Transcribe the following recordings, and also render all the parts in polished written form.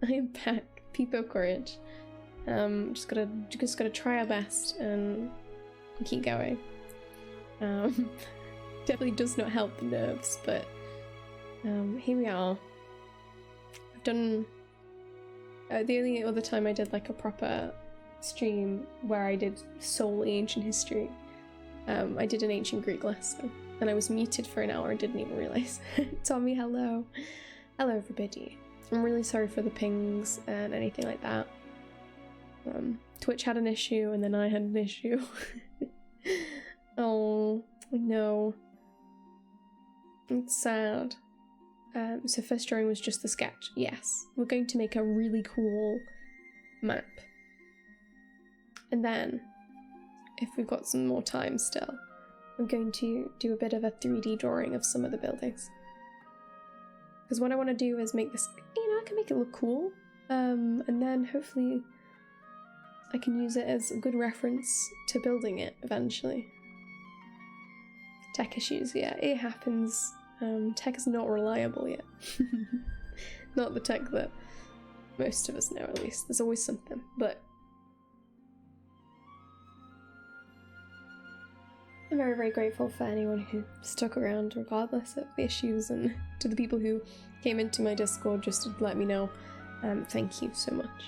I am back. Peepo courage. Just gotta try our best and keep going. Definitely does not help the nerves, but here we are. I've done the only other time I did like a proper stream where I did solely ancient history. I did an ancient Greek lesson, and I was muted for an hour and didn't even realise. Tommy, hello. Hello everybody. I'm really sorry for the pings and anything like that. Twitch had an issue and then I had an issue. Oh, no. It's sad. So first drawing was just the sketch. Yes, we're going to make a really cool map. And then, if we've got some more time still, I'm going to do a bit of a 3D drawing of some of the buildings. Because what I want to do is make this, I can make it look cool. And then hopefully I can use it as a good reference to building it eventually. Tech issues, yeah, it happens. Tech is not reliable yet. Not the tech that most of us know, at least. There's always something, but I'm very, very grateful for anyone who stuck around regardless of the issues, and to the people who came into my Discord just to let me know. Thank you so much.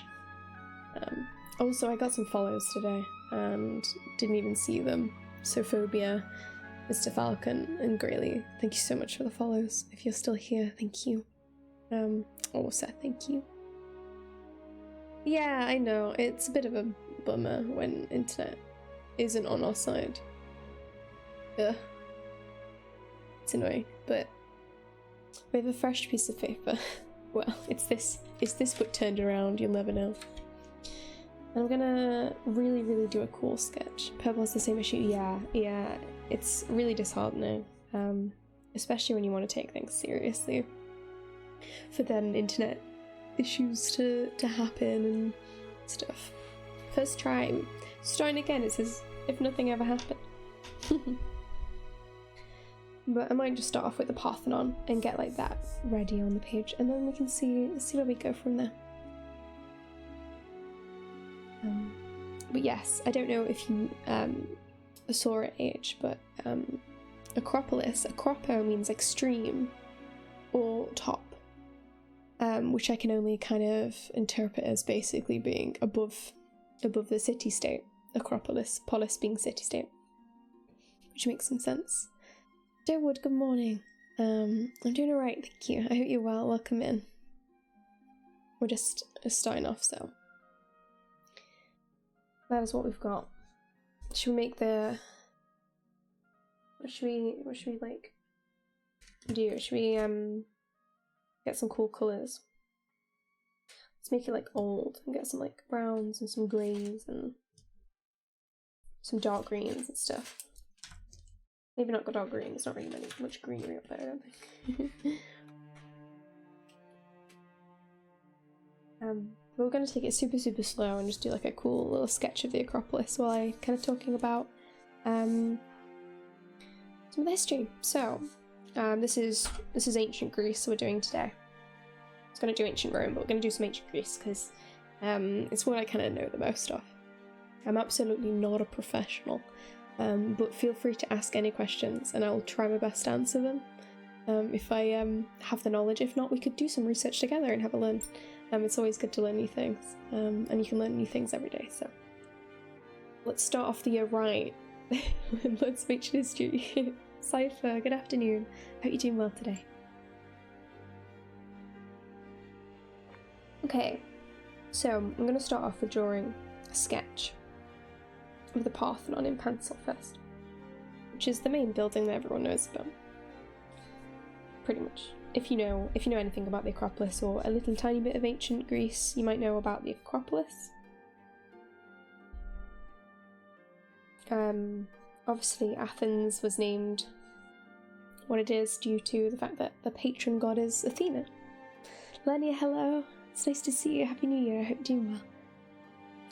Also, I got some follows today and didn't even see them. Sophobia, Mr. Falcon, and Grayly, thank you so much for the follows. If you're still here, thank you. Also, thank you. Yeah, I know, it's a bit of a bummer when internet isn't on our side. Ugh. It's annoying, but we have a fresh piece of paper. Well, it's this but turned around, you'll never know. And I'm gonna really, really do a cool sketch. Purple has the same issue, yeah, it's really disheartening. Especially when you want to take things seriously. For then internet issues to happen and stuff. First try, starting again, it's as if nothing ever happened. But I might just start off with the Parthenon and get like that ready on the page, and then we can see where we go from there. But yes, I don't know if you saw at age, but Acropolis, Acropo means extreme or top, which I can only kind of interpret as basically being above the city-state. Acropolis, polis being city-state, which makes some sense. Dearwood, good morning. I'm doing alright, thank you. I hope you're well. Welcome in. We're just starting off, so that is what we've got. Should we make the? What should we like do? Should we get some cool colours? Let's make it like old and get some like browns and some greys and some dark greens and stuff. Maybe not dark green, there's not really much greenery up there, I don't think. We're going to take it super, super slow and just do like a cool little sketch of the Acropolis while I kind of talking about some of the history. So, this is ancient Greece we're doing today. I was going to do ancient Rome, but we're going to do some ancient Greece because it's what I kind of know the most of. I'm absolutely not a professional. But feel free to ask any questions and I'll try my best to answer them if I have the knowledge. If not, we could do some research together and have a learn. It's always good to learn new things, and you can learn new things every day, so let's start off the year right. Let's make history. Cypher, good afternoon. Hope you're doing well today. Okay, so I'm going to start off with drawing a sketch of the Parthenon in pencil first, which is the main building that everyone knows about. Pretty much. If you know anything about the Acropolis or a little tiny bit of ancient Greece, you might know about the Acropolis. Obviously Athens was named what it is due to the fact that the patron god is Athena. Lenia, hello. It's nice to see you. Happy New Year. I hope you're doing well.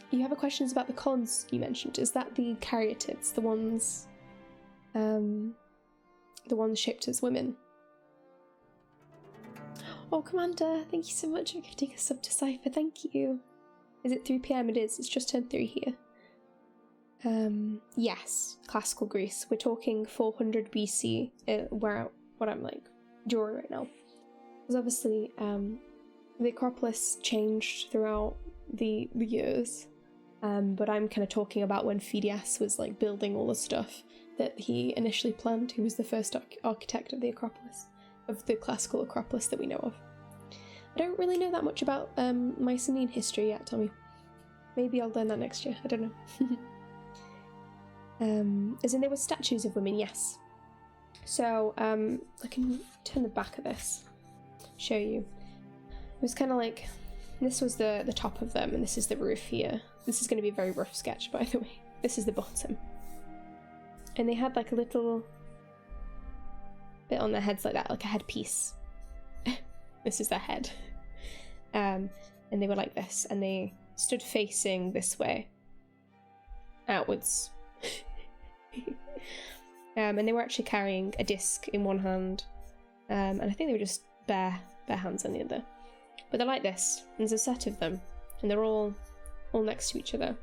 You have questions about the columns you mentioned. Is that the caryatids, the ones shaped as women? Oh, Commander, thank you so much for gifting a sub to Cypher. Thank you. Is it 3 p.m? It is. It's just turned 3 here. Yes, classical Greece. We're talking 400 BC, what I'm like drawing right now. Because obviously, the Acropolis changed throughout the years, but I'm kind of talking about when Phidias was like building all the stuff that he initially planned. He was the first architect of the Acropolis, of the classical Acropolis that we know of. I don't really know that much about Mycenaean history yet, Tommy. Maybe I'll learn that next year. I don't know. As in there were statues of women, yes. So, I can turn the back of this, show you. It was kind of like, this was the top of them, and this is the roof here. This is going to be a very rough sketch, by the way. This is the bottom. And they had like a little bit on their heads like that, like a headpiece. This is their head. And they were like this, and they stood facing this way, outwards. And they were actually carrying a disc in one hand, and I think they were just bare hands on the other. But they're like this. There's a set of them, and they're all next to each other.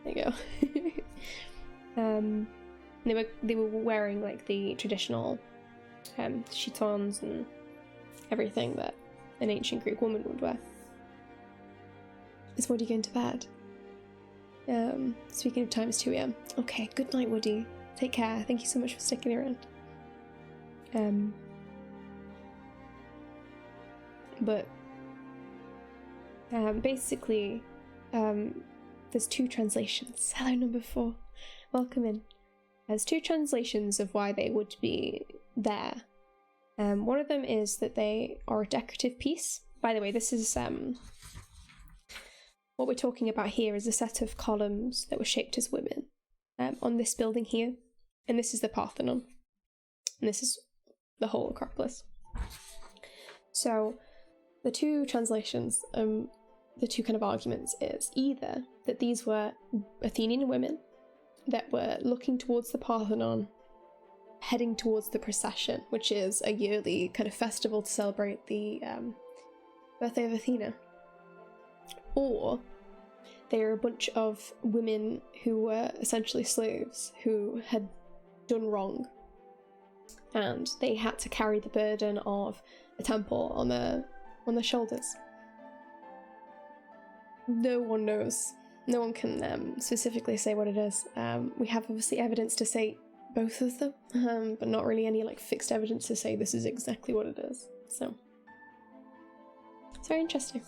There you go. They were wearing like the traditional chitons and everything that an ancient Greek woman would wear. Is Woody going to bed? Speaking of time, it's 2 a.m. Okay, good night, Woody. Take care. Thank you so much for sticking around. But basically, there's 2 translations. Hello, number 4. Welcome in. There's 2 translations of why they would be there. One of them is that they are a decorative piece. By the way, this is what we're talking about here is a set of columns that were shaped as women on this building here. And this is the Parthenon. And this is the whole Acropolis. So the 2 translations, the 2 kind of arguments is either that these were Athenian women that were looking towards the Parthenon, heading towards the procession, which is a yearly kind of festival to celebrate the birthday of Athena. Or they are a bunch of women who were essentially slaves who had done wrong, and they had to carry the burden of the temple on their shoulders. No one knows. No one can specifically say what it is. We have obviously evidence to say both of them, but not really any like fixed evidence to say this is exactly what it is. So it's very interesting.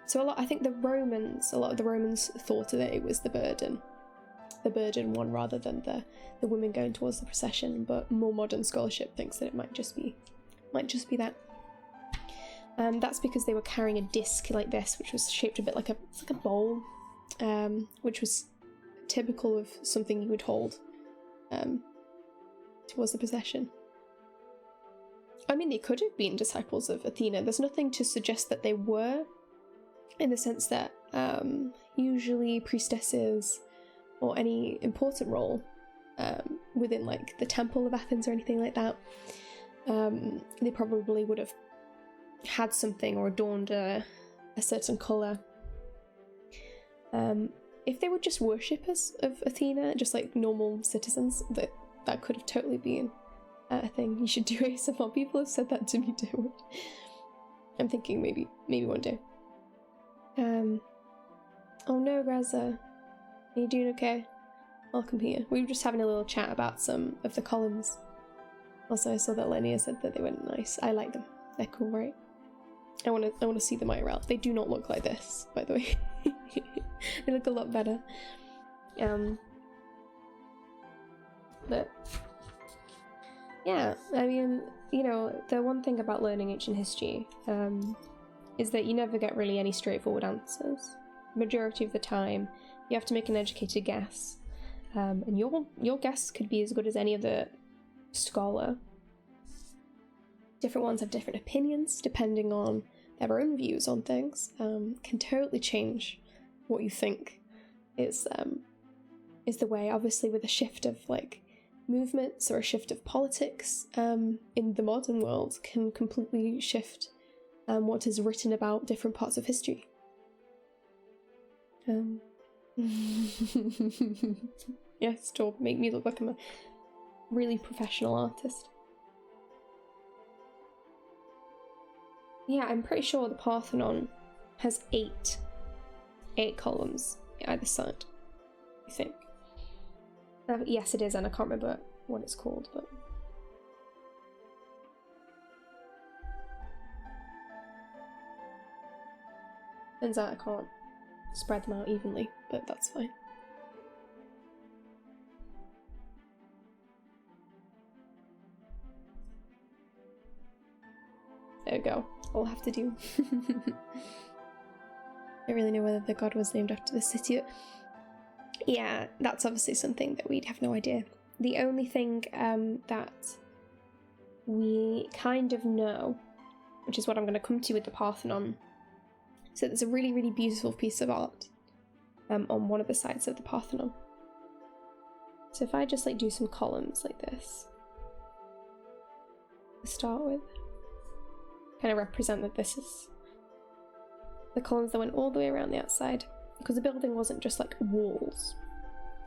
So I think a lot of the Romans thought that it was the burden one rather than the women going towards the procession. But more modern scholarship thinks that it might just be that. That's because they were carrying a disc like this, which was shaped a bit like a bowl, which was typical of something you would hold towards the procession. I mean, they could have been disciples of Athena. There's nothing to suggest that they were, in the sense that usually priestesses or any important role within like the temple of Athens or anything like that, they probably would have had something or adorned a certain colour. If they were just worshippers of Athena, just like normal citizens, that could have totally been a thing. You should do ASMR. People have said that to me too. I'm thinking maybe one day. Oh no, Reza. Are you doing okay? Welcome here. We were just having a little chat about some of the columns. Also, I saw that Lenia said that they were nice. I like them. They're cool, right? I want to see them IRL. They do not look like this, by the way. They look a lot better. But yeah, I mean, you know, the one thing about learning ancient history is that you never get really any straightforward answers. Majority of the time, you have to make an educated guess, and your guess could be as good as any other scholar. Different ones have different opinions depending on their own views on things. Can totally change what you think is the way. Obviously, with a shift of like movements or a shift of politics in the modern world can completely shift what is written about different parts of history. Yes, to make me look like I'm a really professional artist. Yeah, I'm pretty sure the Parthenon has eight columns either side, I think. Yes, it is, and I can't remember what it's called, but... Turns out I can't spread them out evenly, but that's fine. There we go. I'll have to do. I don't really know whether the god was named after the city. Yeah, that's obviously something that we'd have no idea. The only thing that we kind of know, which is what I'm going to come to with the Parthenon. So there's a really, really beautiful piece of art on one of the sides of the Parthenon. So if I just like do some columns like this to start with, kind of represent that this is the columns that went all the way around the outside, because the building wasn't just like walls.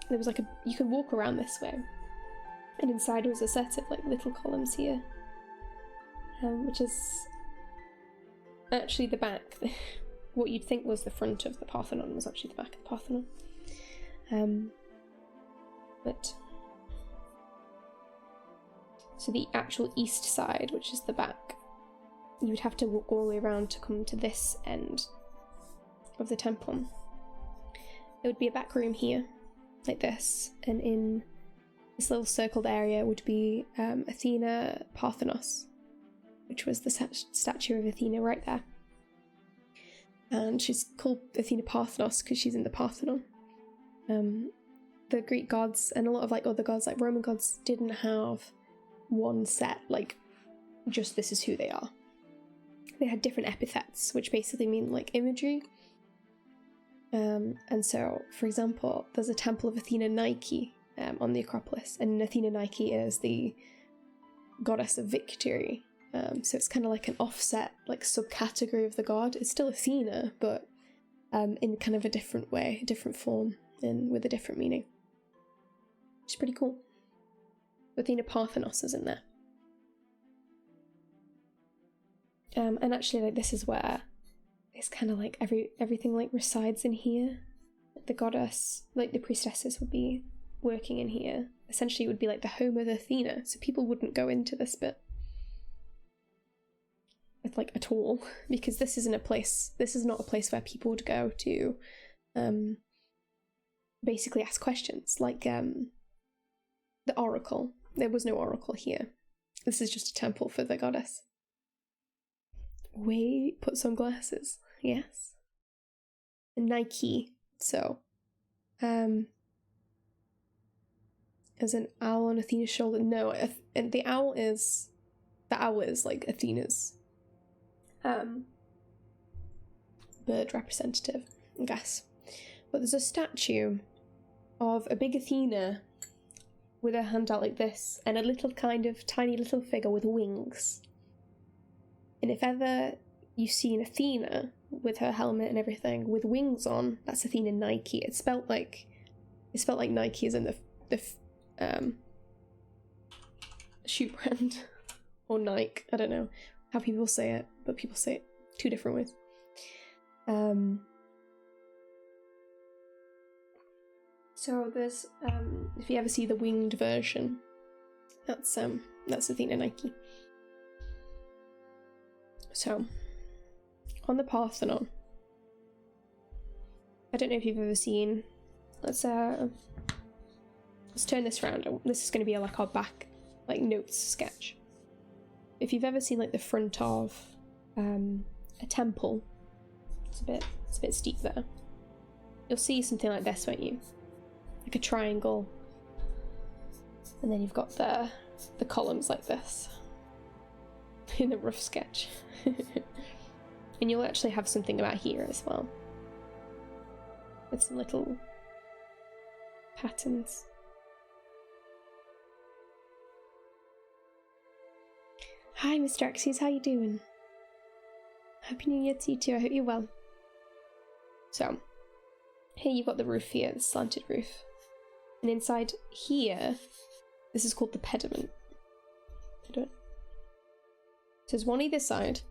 There was like you could walk around this way, and inside was a set of like little columns here, which is actually the back. What you'd think was the front of the Parthenon was actually the back of the Parthenon. But so the actual east side, which is the back, you would have to walk all the way around to come to this end of the temple. There would be a back room here, like this, and in this little circled area would be Athena Parthenos, which was the statue of Athena right there. And she's called Athena Parthenos because she's in the Parthenon. The Greek gods and a lot of like other gods, like Roman gods, didn't have one set, like just this is who they are. They had different epithets, which basically mean like imagery. And so, for example, there's a temple of Athena Nike on the Acropolis, and Athena Nike is the goddess of victory. So it's kind of like an offset, like subcategory of the god. It's still Athena, but in kind of a different way, a different form, and with a different meaning. Which is pretty cool. Athena Parthenos is in there. And actually, like, this is where it's kind of like everything like resides in here. The goddess, like the priestesses, would be working in here. Essentially, it would be like the home of Athena, so people wouldn't go into this bit like at all, because this isn't a place. This is not a place where people would go to, basically ask questions. Like the oracle. There was no oracle here. This is just a temple for the goddess. Wait, put sunglasses. Yes. Nike. So, as an owl on Athena's shoulder. No, and the owl is like Athena's bird representative, I guess. But there's a statue of a big Athena with her hand out like this, and a little kind of tiny little figure with wings. And if ever you see an Athena with her helmet and everything with wings on, that's Athena Nike. It's spelt like Nike is in the shoe brand or Nike. I don't know how people say it, but people say it two different ways. So there's if you ever see the winged version, that's Athena Nike. So on the Parthenon, I don't know if you've ever seen. Let's turn this around. This is going to be like our back, like notes sketch. If you've ever seen like the front of a temple, it's a bit steep there. You'll see something like this, won't you? Like a triangle, and then you've got the columns like this in a rough sketch. And you'll actually have something about here as well, with some little patterns. Hi, Mr. Axes, how you doing? Happy New Year to you too, I hope you're well. So, here you've got the roof here, the slanted roof. And inside here, this is called the pediment. So there's one either side.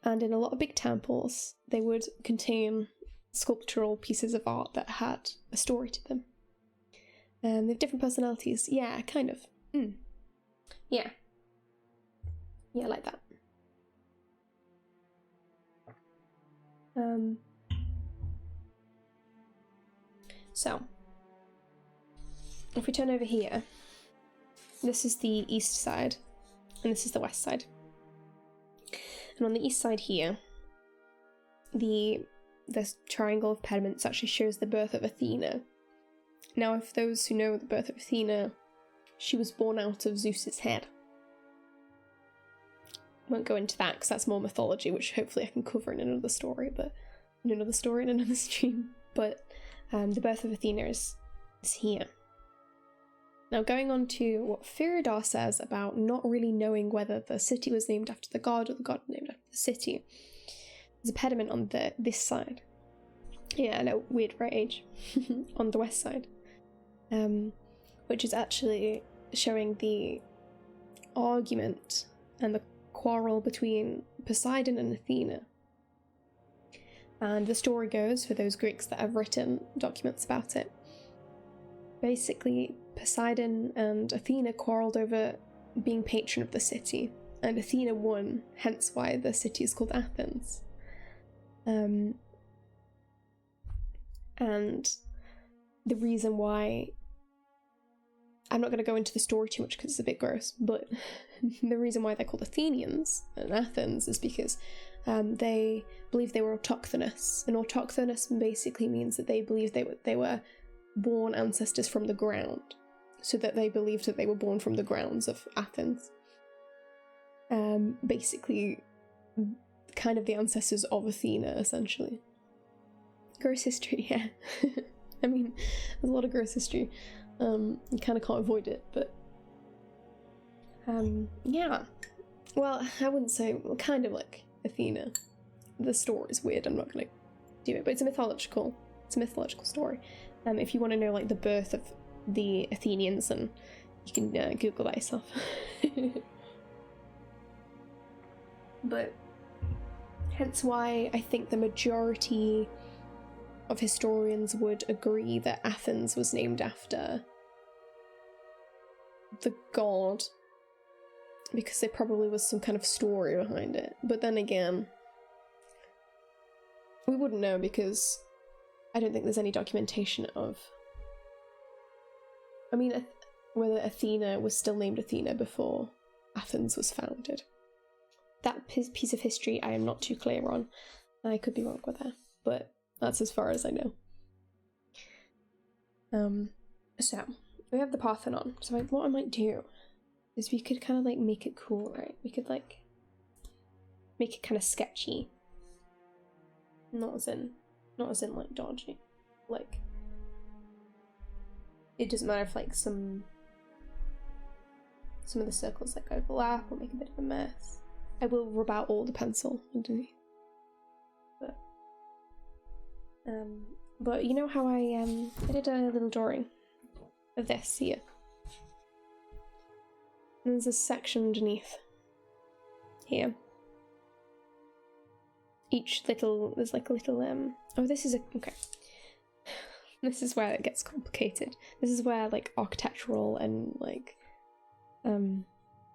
And in a lot of big temples, they would contain sculptural pieces of art that had a story to them. They have different personalities. Yeah, kind of. Yeah. Yeah, like that. So, if we turn over here, this is the east side, and this is the west side. And on the east side here, this triangle of pediments actually shows the birth of Athena. Now, if those who know the birth of Athena, she was born out of Zeus's head. I won't go into that because that's more mythology, which hopefully I can cover in another story, in another stream. But the birth of Athena is here. Now, going on to what Firidar says about not really knowing whether the city was named after the god or the god named after the city. There's a pediment on this side. Yeah, I know, weird, right, Age? On the west side. Which is actually showing the argument and the quarrel between Poseidon and Athena. And the story goes, for those Greeks that have written documents about it, basically Poseidon and Athena quarrelled over being patron of the city, and Athena won, hence why the city is called Athens. And the reason why, I'm not going to go into the story too much because it's a bit gross, but the reason why they're called Athenians and Athens is because they believed they were autochthonous, and autochthonous basically means that they believed they were born ancestors from the ground, so that they believed that they were born from the grounds of Athens. Basically, kind of the ancestors of Athena, essentially. Gross history, yeah. I mean, there's a lot of gross history. You kind of can't avoid it, but yeah. Well, I wouldn't say, kind of like Athena. The story is weird, I'm not going to do it, but it's a mythological story. If you want to know, like, the birth of the Athenians, then you can Google that yourself. But hence why I think the majority of historians would agree that Athens was named after the god, because there probably was some kind of story behind it. But then again, we wouldn't know because I don't think there's any documentation of, I mean, whether Athena was still named Athena before Athens was founded. That piece of history I am not too clear on. I could be wrong with that, but that's as far as I know. So, we have the Parthenon. So what I might do is we could kind of, like, make it cool, right? We could, like, make it kind of sketchy. Not as in, like, dodgy. Like, it doesn't matter if, like, some of the circles, like, overlap or make a bit of a mess. I will rub out all the pencil underneath. But you know how I did a little drawing of this here. And there's a section underneath here. There's like a little, oh, this is okay. This is where it gets complicated. This is where, like, architectural and, like,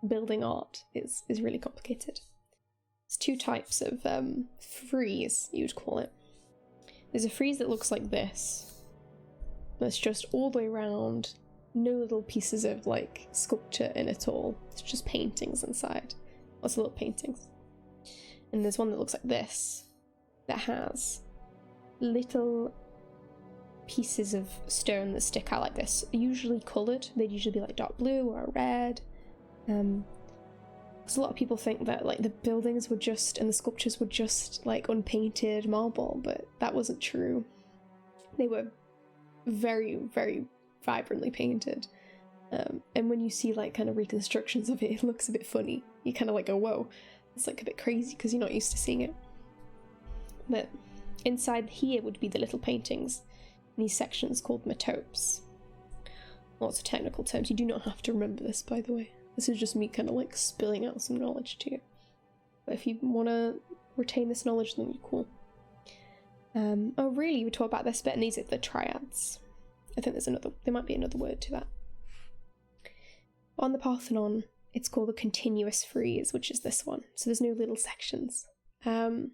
building art is really complicated. There's two types of frieze, you'd call it. There's a frieze that looks like this. That's just all the way around, no little pieces of, like, sculpture in it all. It's just paintings inside. Lots of little paintings. And there's one that looks like this, that has little pieces of stone that stick out like this, usually coloured. They'd usually be like dark blue or red. Because a lot of people think that, like, the buildings were just, and the sculptures were just, like, unpainted marble, but that wasn't true. They were very, very vibrantly painted. And when you see, like, kind of reconstructions of it, it looks a bit funny. you kind of like go, whoa, it's like a bit crazy because you're not used to seeing it. But inside here would be the little paintings, these sections called metopes. Lots of technical terms. You do not have to remember this, by the way. This is just me kind of like spilling out some knowledge to you. But if you want to retain this knowledge, then you're cool. Oh really, we talk about this bit, and these are the triads. I think there might be another word to that. On the Parthenon, it's called the continuous frieze, which is this one. So there's no little sections. We've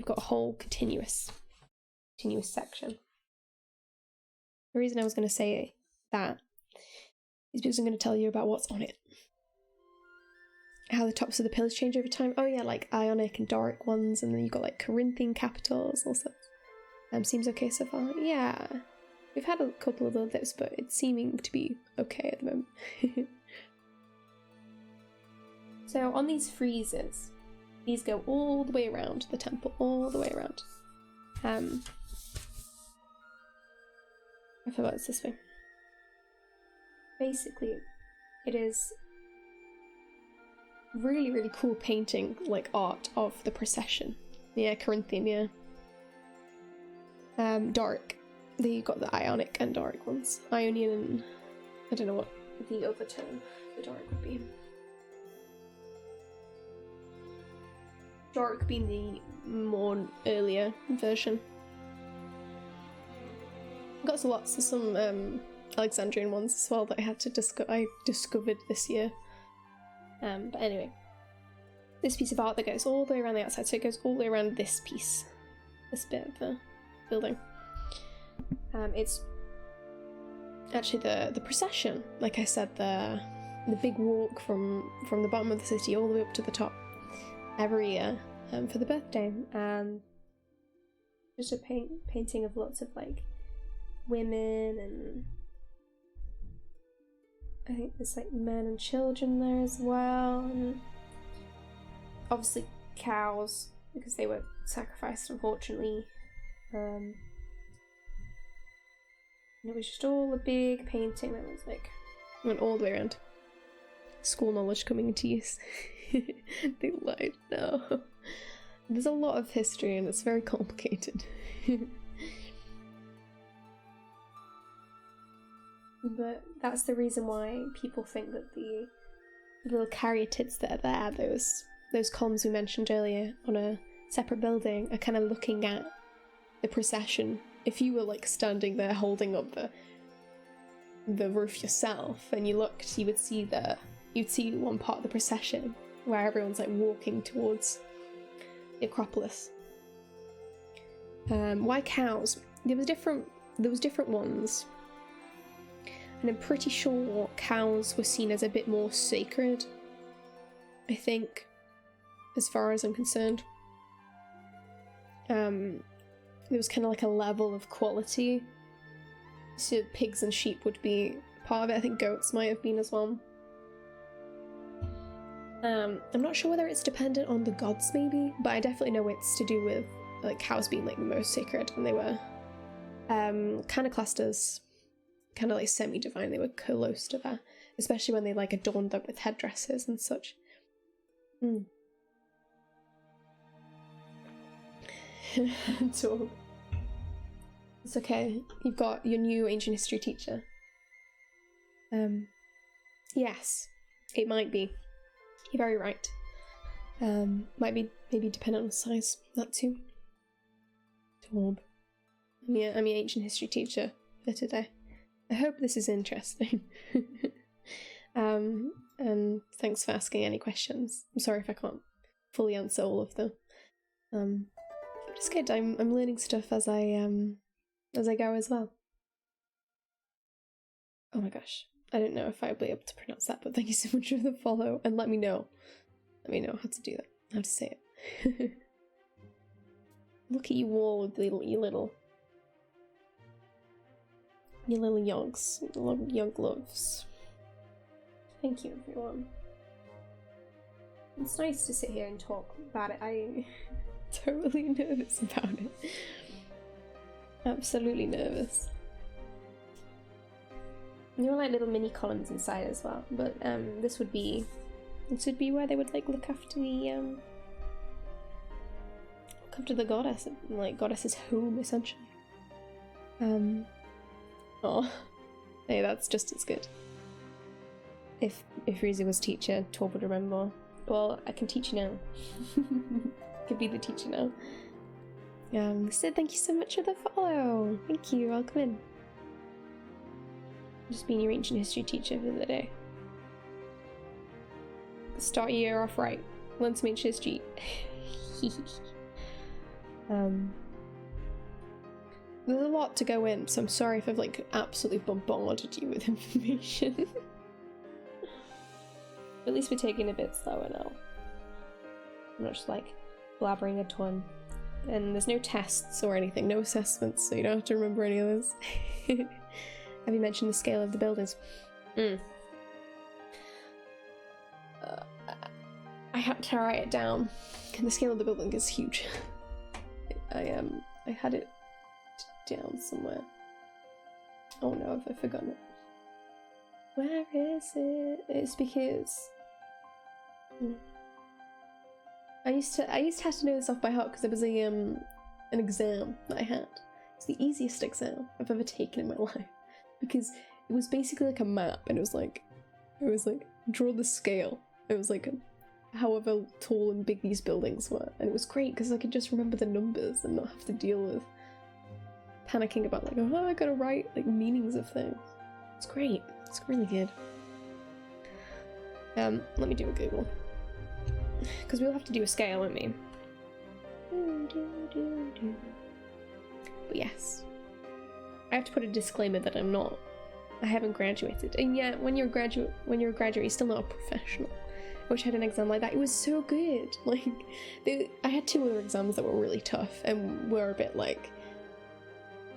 got a whole continuous section. The reason I was going to say that is because I'm going to tell you about what's on it. How the tops of the pillars change over time. Oh yeah, like Ionic and Doric ones, and then you've got like Corinthian capitals also. Seems okay so far. Yeah. We've had a couple of little dips, but it's seeming to be okay at the moment. So on these friezes, these go all the way around the temple, all the way around. I forgot it's this way. Basically, it is really, really cool painting, like art of the procession. Yeah, Corinthian, yeah. Doric. Then you got the Ionic and Doric ones. Ionian and I don't know what the other term for Doric would be. Doric being the more earlier version. Got lots of some Alexandrian ones as well that I had to discovered this year. But anyway, this piece of art that goes all the way around the outside, so it goes all the way around this piece, this bit of the building. It's actually the procession, like I said, the big walk from the bottom of the city all the way up to the top every year for the birthday. Just a painting of lots of like women, and I think there's like men and children there as well, and obviously cows because they were sacrificed, unfortunately. It was just all a big painting that was like went all the way around. School knowledge coming into use. They lied. No, there's a lot of history and it's very complicated. But that's the reason why people think that the little caryatids that are there, those columns we mentioned earlier on a separate building, are kind of looking at the procession. If you were like standing there holding up the roof yourself and you looked, you would see you'd see one part of the procession where everyone's like walking towards the Acropolis. Why cows? There was different ones. And I'm pretty sure cows were seen as a bit more sacred, I think, as far as I'm concerned. There was kind of like a level of quality. So pigs and sheep would be part of it. I think goats might have been as well. I'm not sure whether it's dependent on the gods maybe, but I definitely know it's to do with like cows being like the most sacred, and they were kind of classed as kind of like semi-divine. They were close to that, especially when they like adorned them with headdresses and such. So it's okay, you've got your new ancient history teacher. Yes, it might be. You're very right. Might be maybe dependent on size, that too. Torb. Yeah, I'm your ancient history teacher for today. I hope this is interesting. And thanks for asking any questions. I'm sorry if I can't fully answer all of them. It's good. I'm learning stuff as I go as well. Oh my gosh, I don't know if I'll be able to pronounce that, but thank you so much for the follow, and let me know how to do that, how to say it. Look at you all with your little yogs, young gloves. Thank you, everyone. It's nice to sit here and talk about it. I totally nervous about it. Absolutely nervous. there were like little mini columns inside as well, but this would be where they would like look after the goddess, like goddess's home essentially. Oh, hey, that's just as good. If Riza was teacher, Tor would remember. Well, I can teach you now. Could be the teacher now. Sid, thank you so much for the follow. Thank you. Welcome in. Just being your ancient history teacher for the day. Start your year off right. Learn some ancient history. There's a lot to go in, so I'm sorry if I've like absolutely bombarded you with information. At least we're taking a bit slower now. I'm not just like blabbering a ton. And there's no tests or anything, no assessments, so you don't have to remember any of this. Have you mentioned the scale of the buildings? I had to write it down. The scale of the building is huge. I had it down somewhere. Oh no, have I forgotten it? Where is it? It's because I used to have to know this off by heart because there was an exam that I had. It's the easiest exam I've ever taken in my life because it was basically like a map, and it was like draw the scale. It was like however tall and big these buildings were, and it was great because I could just remember the numbers and not have to deal with panicking about like, oh, I gotta write like meanings of things. It's great. It's really good. Let me do a Google. Because we'll have to do a scale, won't we? But yes. I have to put a disclaimer that I haven't graduated. And yet, when you're a graduate, you're still not a professional. I wish I had an exam like that. It was so good. Like, I had 2 other exams that were really tough and were a bit like,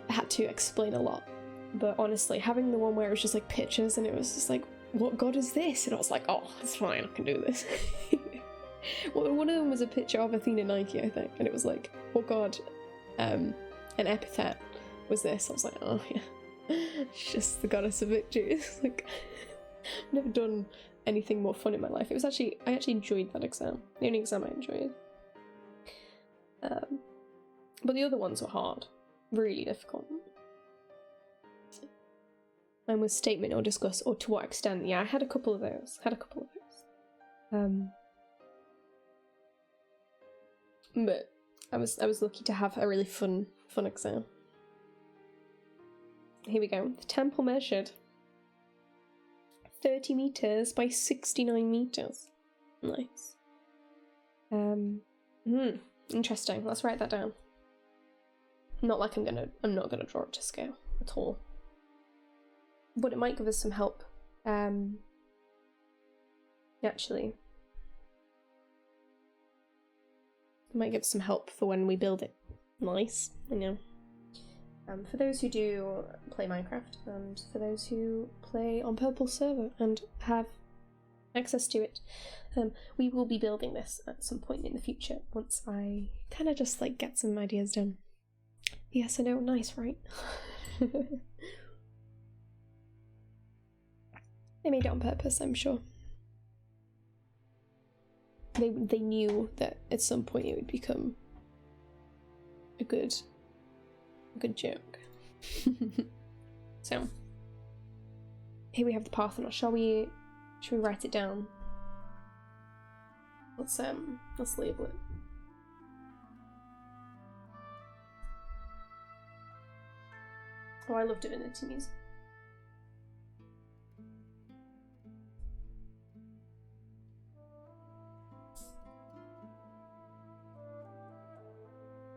I had to explain a lot. But honestly, having the one where it was just like pictures and it was just like, what god is this? And I was like, oh, it's fine, I can do this. Well, one of them was a picture of Athena Nike, I think, and it was like, what god, an epithet was this? I was like, oh yeah, just the goddess of victory. It's like, I've never done anything more fun in my life. I actually enjoyed that exam. The only exam I enjoyed. But the other ones were hard, really difficult. Mine was statement or discuss, or to what extent. Yeah, I had a couple of those. But I was lucky to have a really fun exam. Here we go. The temple measured 30 meters by 69 meters. Nice. Interesting. Let's write that down. I'm not gonna draw it to scale at all. But it might give us some help. Actually. It might give some help for when we build it. Nice, I know. For those who do play Minecraft, and for those who play on Purple server and have access to it, we will be building this at some point in the future, once I kind of just like get some ideas done. Yes, I know, nice, right? They made it on purpose, I'm sure. They knew that at some point it would become a good joke. So here we have the Parthenon. Shall we write it down? Let's label it. Oh, I love divinity music.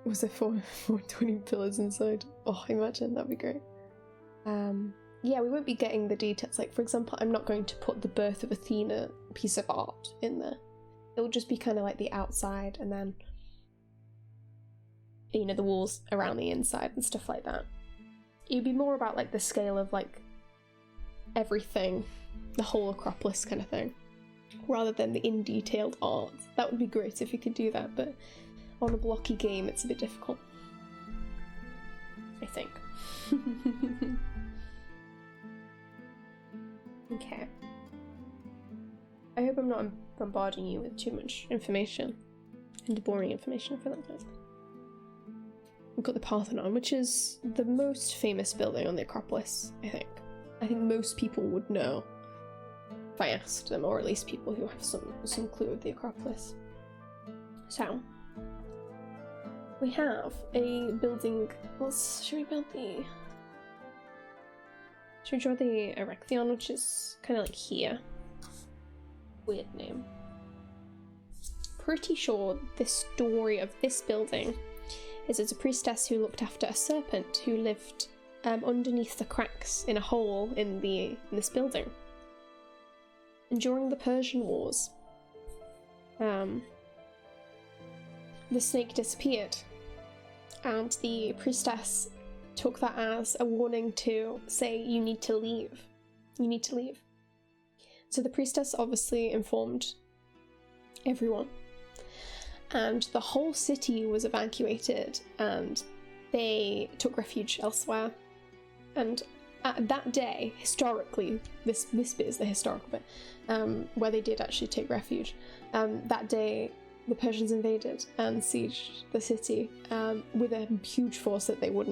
Was there 420 pillars inside? Oh, imagine, that'd be great. Yeah, we won't be getting the details. Like, for example, I'm not going to put the birth of Athena piece of art in there. It'll just be kind of like the outside, and then, you know, the walls around the inside and stuff like that. It'd be more about like the scale of like everything, the whole Acropolis kind of thing, rather than the in-detailed art. That would be great if you could do that, but on a blocky game it's a bit difficult, I think. Okay. I hope I'm not bombarding you with too much information. And boring information for that matter. We've got the Parthenon, which is the most famous building on the Acropolis, I think. I think most people would know if I asked them, or at least people who have some clue of the Acropolis. So, we have a building. Should we build the... Should we draw the Erechtheion, which is kind of like here? Weird name. Pretty sure the story of this building is it's a priestess who looked after a serpent who lived underneath the cracks in a hole in this building. And during the Persian Wars, the snake disappeared, and the priestess took that as a warning to say, you need to leave. You need to leave. So the priestess obviously informed everyone, and the whole city was evacuated, and they took refuge elsewhere. And that day, historically, this bit is the historical bit, where they did actually take refuge. That day, the Persians invaded and sieged the city with a huge force that they would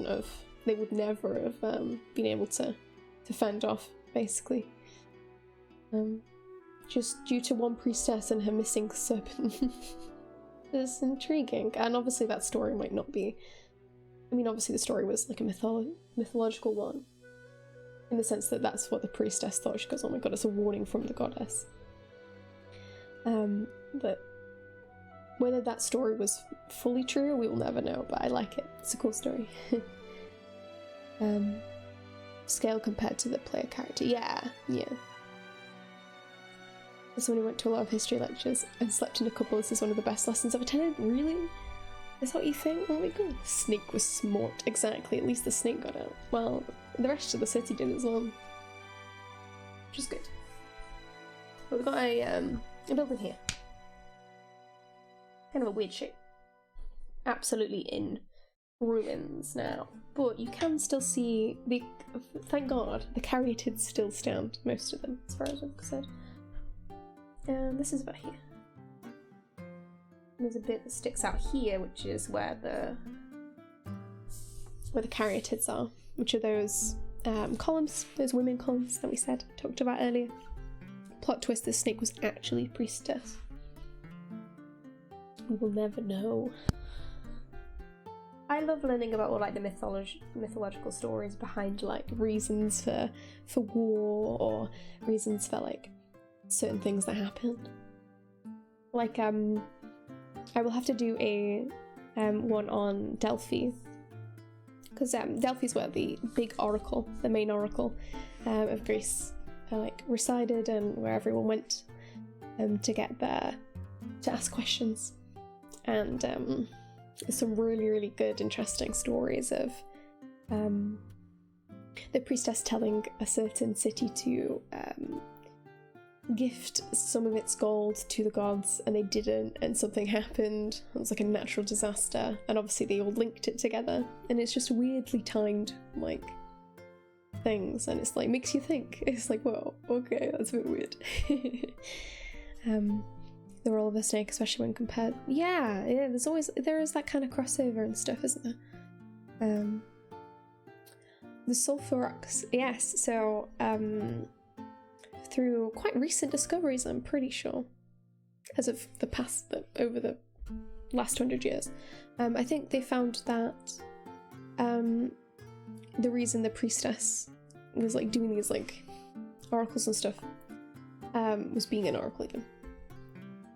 never have been able to fend off, basically. Just due to one priestess and her missing serpent. It's intriguing, and obviously that story might not be... I mean, obviously the story was like a mythological one, in the sense that that's what the priestess thought. She goes, oh my god, it's a warning from the goddess. But whether that story was fully true, we will never know, but I like it. It's a cool story. Scale compared to the player character. Yeah. As someone who went to a lot of history lectures and slept in Acropolis is one of the best lessons I've attended. Really? Is that what you think? Oh my god. The snake was smart. Exactly. At least the snake got out. Well, the rest of the city did as well. Which is good. But we've got a building here. Kind of a weird shape. Absolutely in ruins now. But you can still see thank god, the caryatids still stand, most of them, as far as I'm concerned. And this is about here. There's a bit that sticks out here, which is where the caryatids are, which are those columns, those women columns that we talked about earlier. Plot twist: this snake was actually a priestess. We will never know. I love learning about all like the mythological stories behind like reasons for war, or reasons for like certain things that happened. Like I will have to do a one on Delphi, because Delphi's where the big oracle, the main oracle of Greece, like resided, and where everyone went to get there to ask questions. And there's some really good, interesting stories of the priestess telling a certain city to gift some of its gold to the gods, and they didn't, and something happened. It was like a natural disaster, and obviously they all linked it together, and it's just weirdly timed like things, and it's like makes you think. It's like, whoa, okay, that's a bit weird. The role of the snake, especially when compared. Yeah, there is that kind of crossover and stuff, isn't there? The sulfur rocks, yes. So through quite recent discoveries, I'm pretty sure, as of over the last 100 years, I think they found that the reason the priestess was like doing these like oracles and stuff was being an oracle again,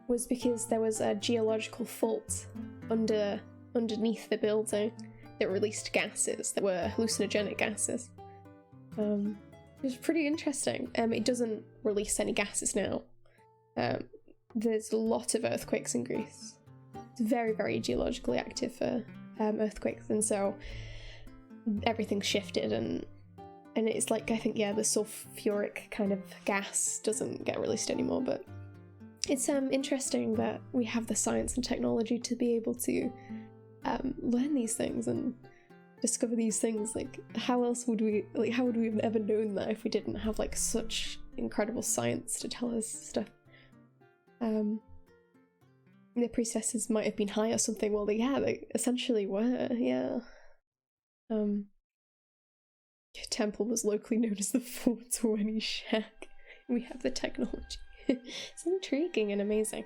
was because there was a geological fault underneath the building that released gases that were hallucinogenic gases. It was pretty interesting. It doesn't release any gases now. There's a lot of earthquakes in Greece. It's very geologically active for earthquakes, and so everything's shifted, and it's like, I think, yeah, the sulfuric kind of gas doesn't get released anymore, but it's interesting that we have the science and technology to be able to learn these things and discover these things. Like, how would we have ever known that if we didn't have like such incredible science to tell us stuff. The priestesses might have been high or something. Well, they essentially were, yeah. Temple was locally known as the 420 Shack. We have the technology. It's intriguing and amazing.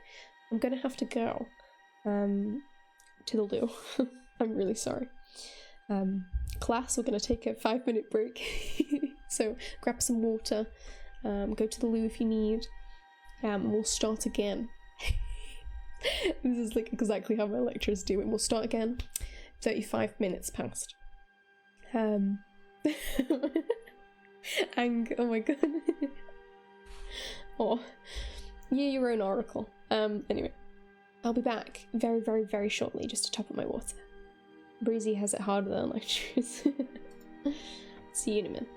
I'm gonna have to go to the loo. I'm really sorry. Class, we're gonna take a 5-minute break. So grab some water, go to the loo if you need, and we'll start again. This is like exactly how my lecturers do it. We'll start again 35 minutes past. And oh my god. Oh, you're your own oracle. Anyway, I'll be back very, very, very shortly just to top up my water. Breezy has it harder than lecturers. See you in a minute.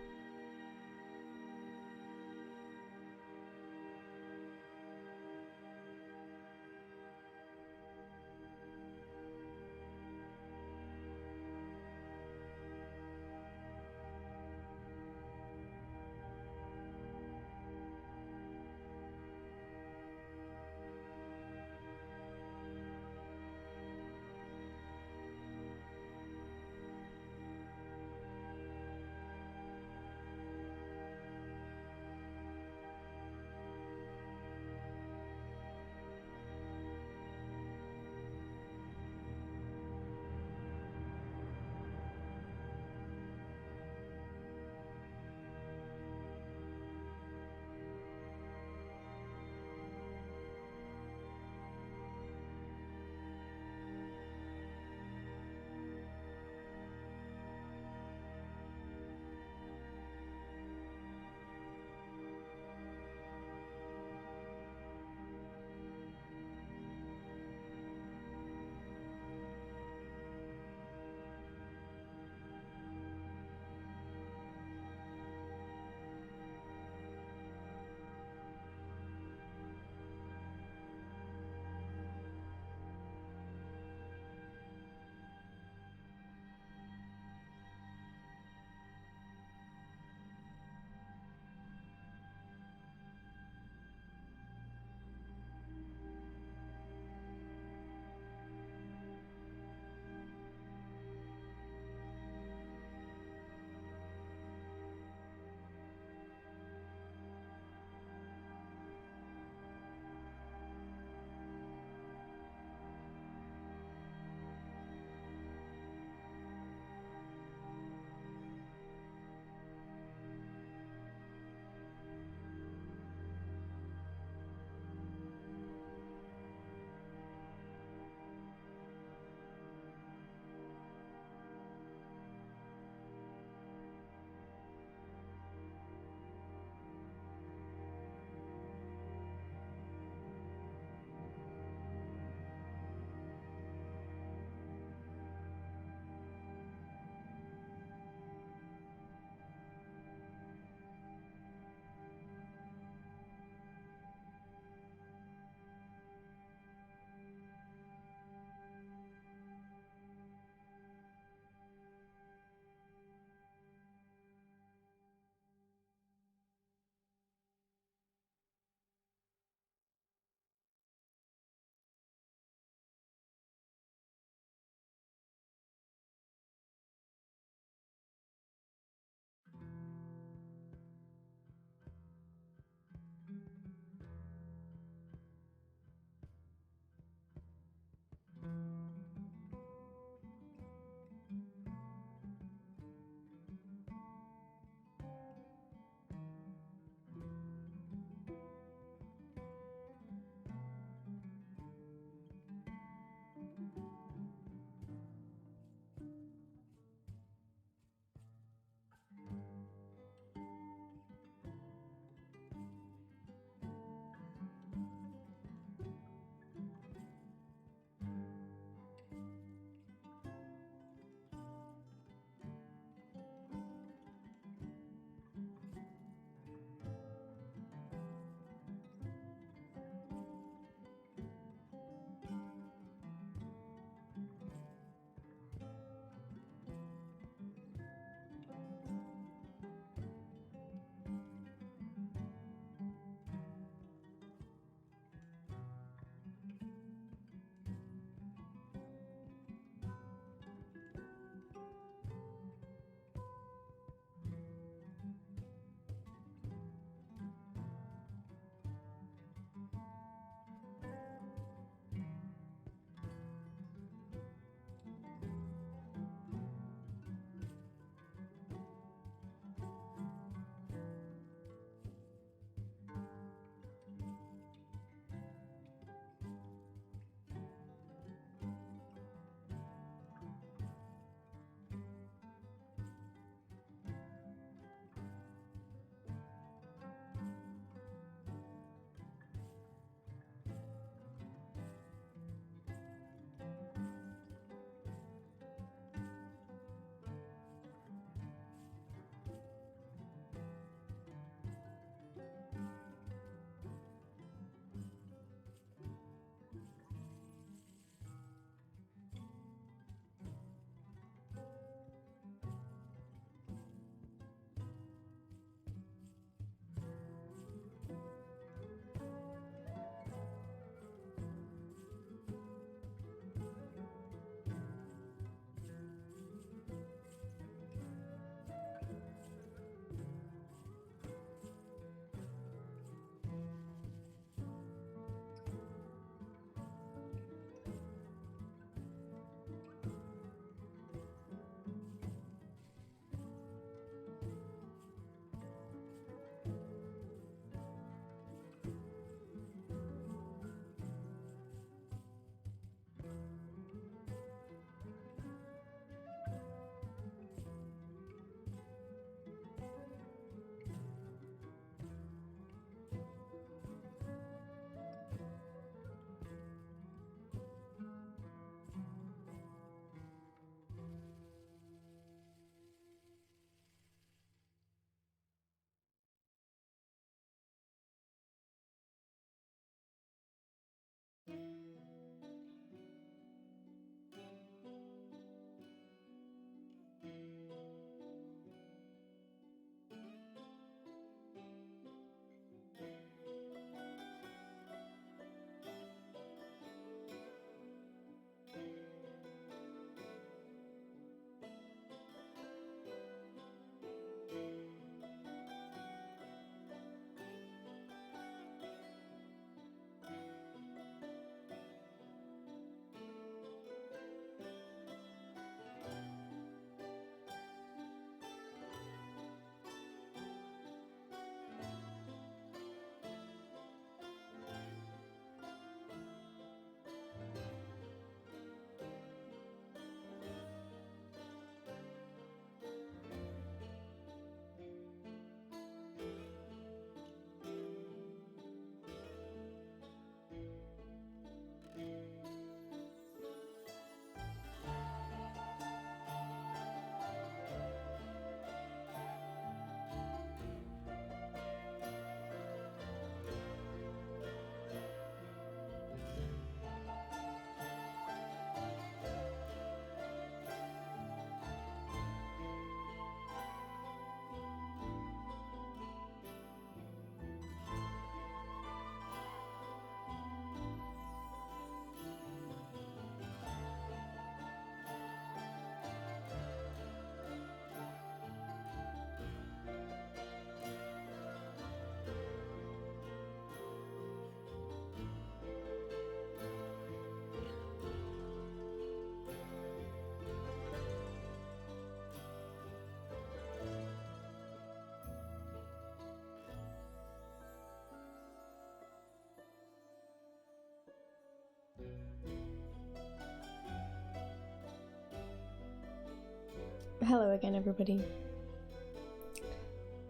hello again, everybody.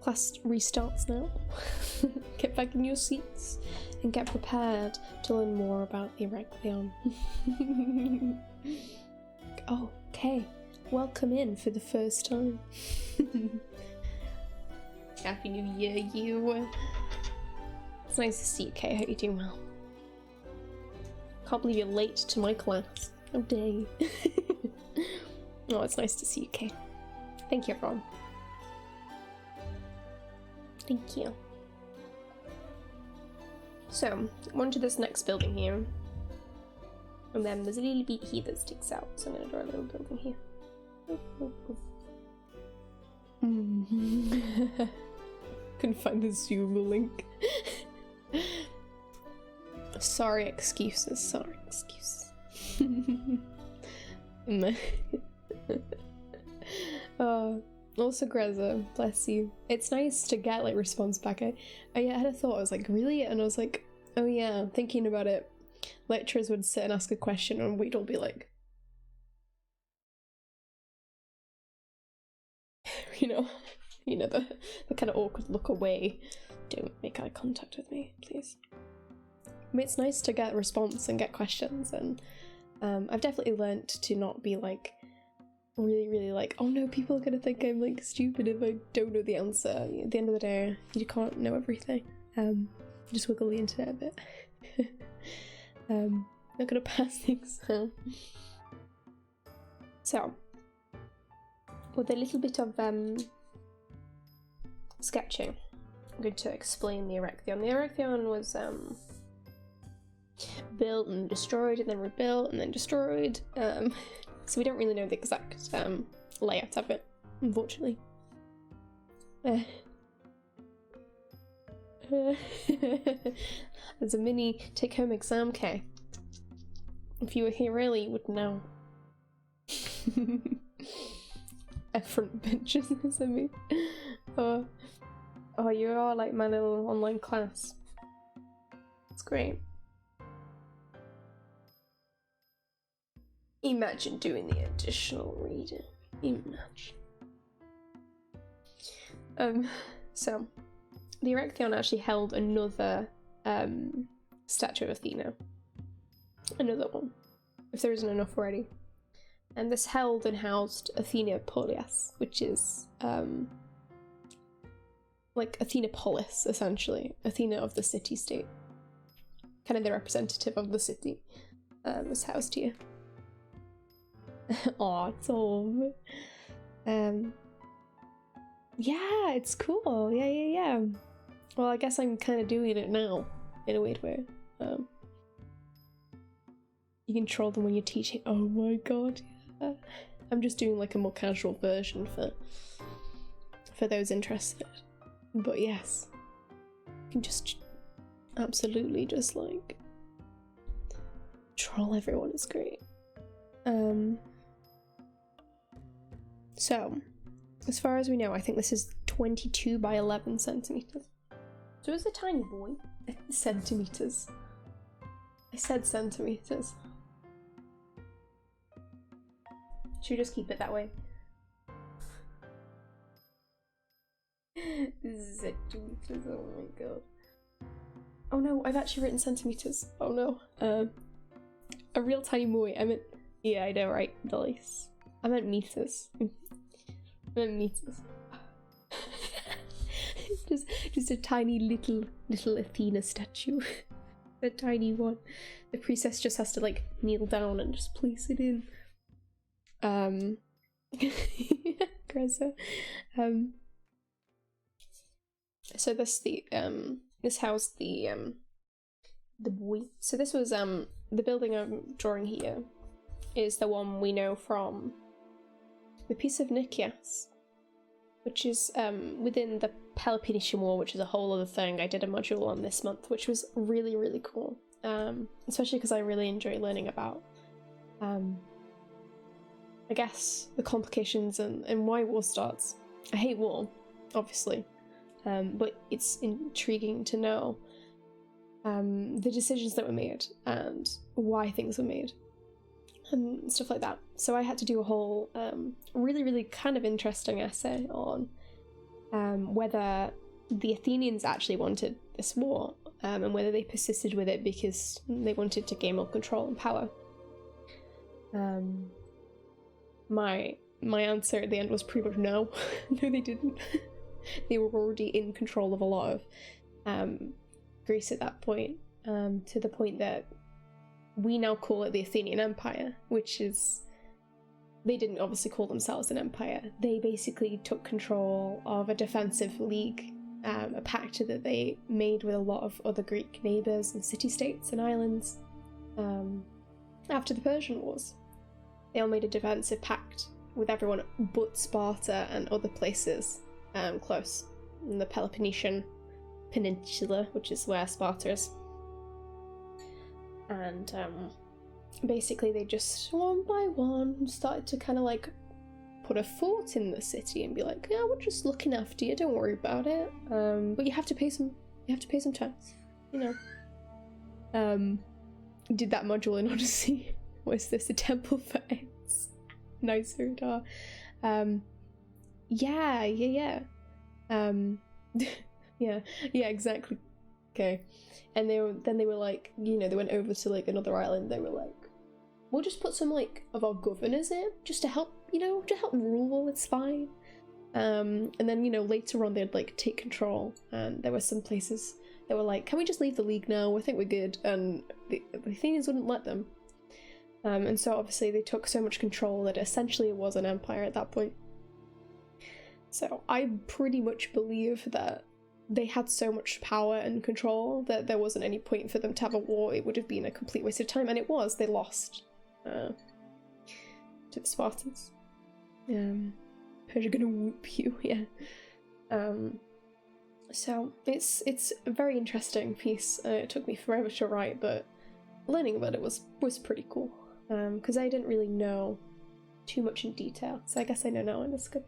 Class restarts now. Get back in your seats and get prepared to learn more about the Erechtheion. Oh, okay. Welcome in for the first time. Happy New Year, you. It's nice to see you, Kay. I hope you're doing well. Can't believe you're late to my class. How dare you? Oh, it's nice to see you, Kay. Thank you, everyone. Thank you. So, on to this next building here. And then there's a little bit here that sticks out, so I'm going to draw a little building here. Couldn't find the Zoom link. Sorry excuses, sorry excuses. Also Greza, bless you. It's nice to get like response back. I had a thought, I was like, really? And I was like, oh yeah, thinking about it. Lecturers would sit and ask a question and we'd all be like, you know, the kind of awkward look away. Don't make eye contact with me, please. I mean, it's nice to get a response and get questions, and I've definitely learnt to not be like really like, oh no, people are gonna think I'm like stupid if I don't know the answer. At the end of the day, you can't know everything. Just wiggle the internet a bit. Not gonna pass things now. So, with a little bit of sketching, I'm going to explain the Erechtheion. The Erechtheion was built and destroyed and then rebuilt and then destroyed. So we don't really know the exact layout of it, unfortunately. There's a mini take-home exam, Kay. If you were here early, you would know. Front benches, I mean. Oh, you are like my little online class. It's great. Imagine doing the additional reading. Imagine. So the Erechtheion actually held another statue of Athena. Another one, if there isn't enough already. And this held and housed Athena Polias, which is like Athenapolis, essentially. Athena of the city-state. Kind of the representative of the city was housed here. Aw, Tom. Yeah, it's cool. Yeah. Well, I guess I'm kind of doing it now, in a weird way. You can troll them when you're teaching. Oh my god. Yeah. I'm just doing like a more casual version for those interested. But yes, you can just absolutely just like troll everyone. It's great. So, as far as we know, I think this is 22 by 11 centimeters. So it's a tiny boy. Centimeters. I said centimeters. Should we just keep it that way? Centimeters, oh my god. Oh no, I've actually written centimeters. Oh no. A real tiny boy. I meant, yeah, I know, right? Nice. I meant meters. I meant meters. just a tiny little Athena statue. A tiny one. The priestess just has to like kneel down and just place it in. Greza. So this housed the boy. So this was the building I'm drawing here is the one we know from the Peace of Nikias, which is within the Peloponnesian War, which is a whole other thing I did a module on this month, which was really, really cool. Especially because I really enjoy learning about I guess the complications and why war starts. I hate war, obviously, but it's intriguing to know the decisions that were made and why things were made. and stuff like that. So I had to do a whole really, really kind of interesting essay on whether the Athenians actually wanted this war, and whether they persisted with it because they wanted to gain more control and power. My answer at the end was pretty much no. No, they didn't. They were already in control of a lot of Greece at that point, to the point that we now call it the Athenian Empire, which is... They didn't obviously call themselves an empire. They basically took control of a defensive league, a pact that they made with a lot of other Greek neighbours and city-states and islands after the Persian Wars. They all made a defensive pact with everyone but Sparta and other places close in the Peloponnesian Peninsula, which is where Sparta is. And basically they just one by one started to kind of like put a fort in the city and be like, yeah, we're just looking after you, don't worry about it, but you have to pay some tax, you know. Did that module in Odyssey. Was this a temple for ants? Nice Surdar. Yeah. Yeah, exactly. Okay. And they were like, you know, they went over to like another island. They were like, we'll just put some like of our governors in just to help, you know, to help rule. It's fine. And then, you know, later on they'd like take control, and there were some places that were like, can we just leave the league now? I think we're good. And the Athenians wouldn't let them. And so obviously they took so much control that essentially it was an empire at that point. So I pretty much believe that they had so much power and control that there wasn't any point for them to have a war. It would have been a complete waste of time, and it was. They lost to the Spartans. Persia gonna whoop you, yeah. So it's a very interesting piece. It took me forever to write, but learning about it was pretty cool. Because I didn't really know too much in detail, so I guess I know now, and that's good.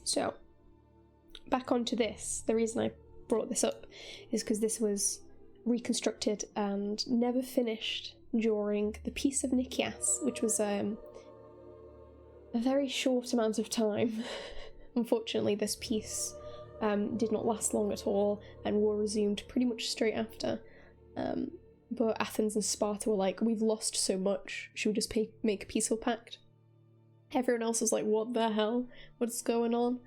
So, back onto this. The reason I brought this up is because this was reconstructed and never finished during the Peace of Nikias, which was a very short amount of time. Unfortunately, this peace did not last long at all, and war resumed pretty much straight after. But Athens and Sparta were like, we've lost so much, should we just make a peaceful pact? Everyone else was like, what the hell? What's going on?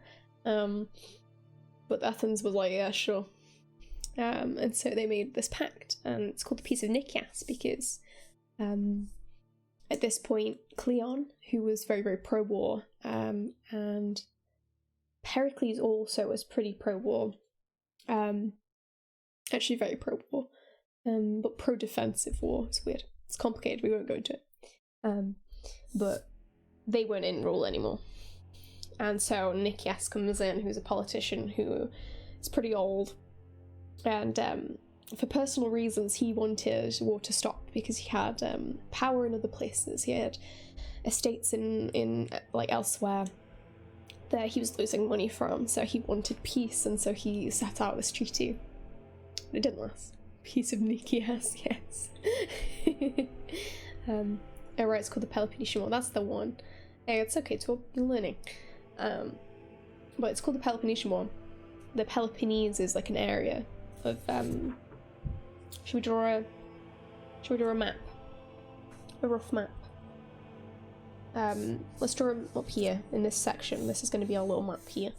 But Athens was like, yeah, sure. And so they made this pact, and it's called the Peace of Nikias because at this point, Cleon, who was very, very pro-war, and Pericles also was pretty pro-war, actually very pro-war, but pro-defensive war. It's weird. It's complicated, we won't go into it. But they weren't in rule anymore. And so Nicias comes in, who's a politician who is pretty old, and for personal reasons he wanted war to stop because he had power in other places. He had estates in like elsewhere that he was losing money from, so he wanted peace, and so he set out this treaty. It didn't last. Peace of Nicias, yes. Oh right, it's called the Peloponnesian War. That's the one. Hey, it's okay, to be learning. But it's called the Peloponnesian War. The Peloponnese is like an area of should we draw a map? A rough map. Let's draw them up here in this section. This is going to be our little map here.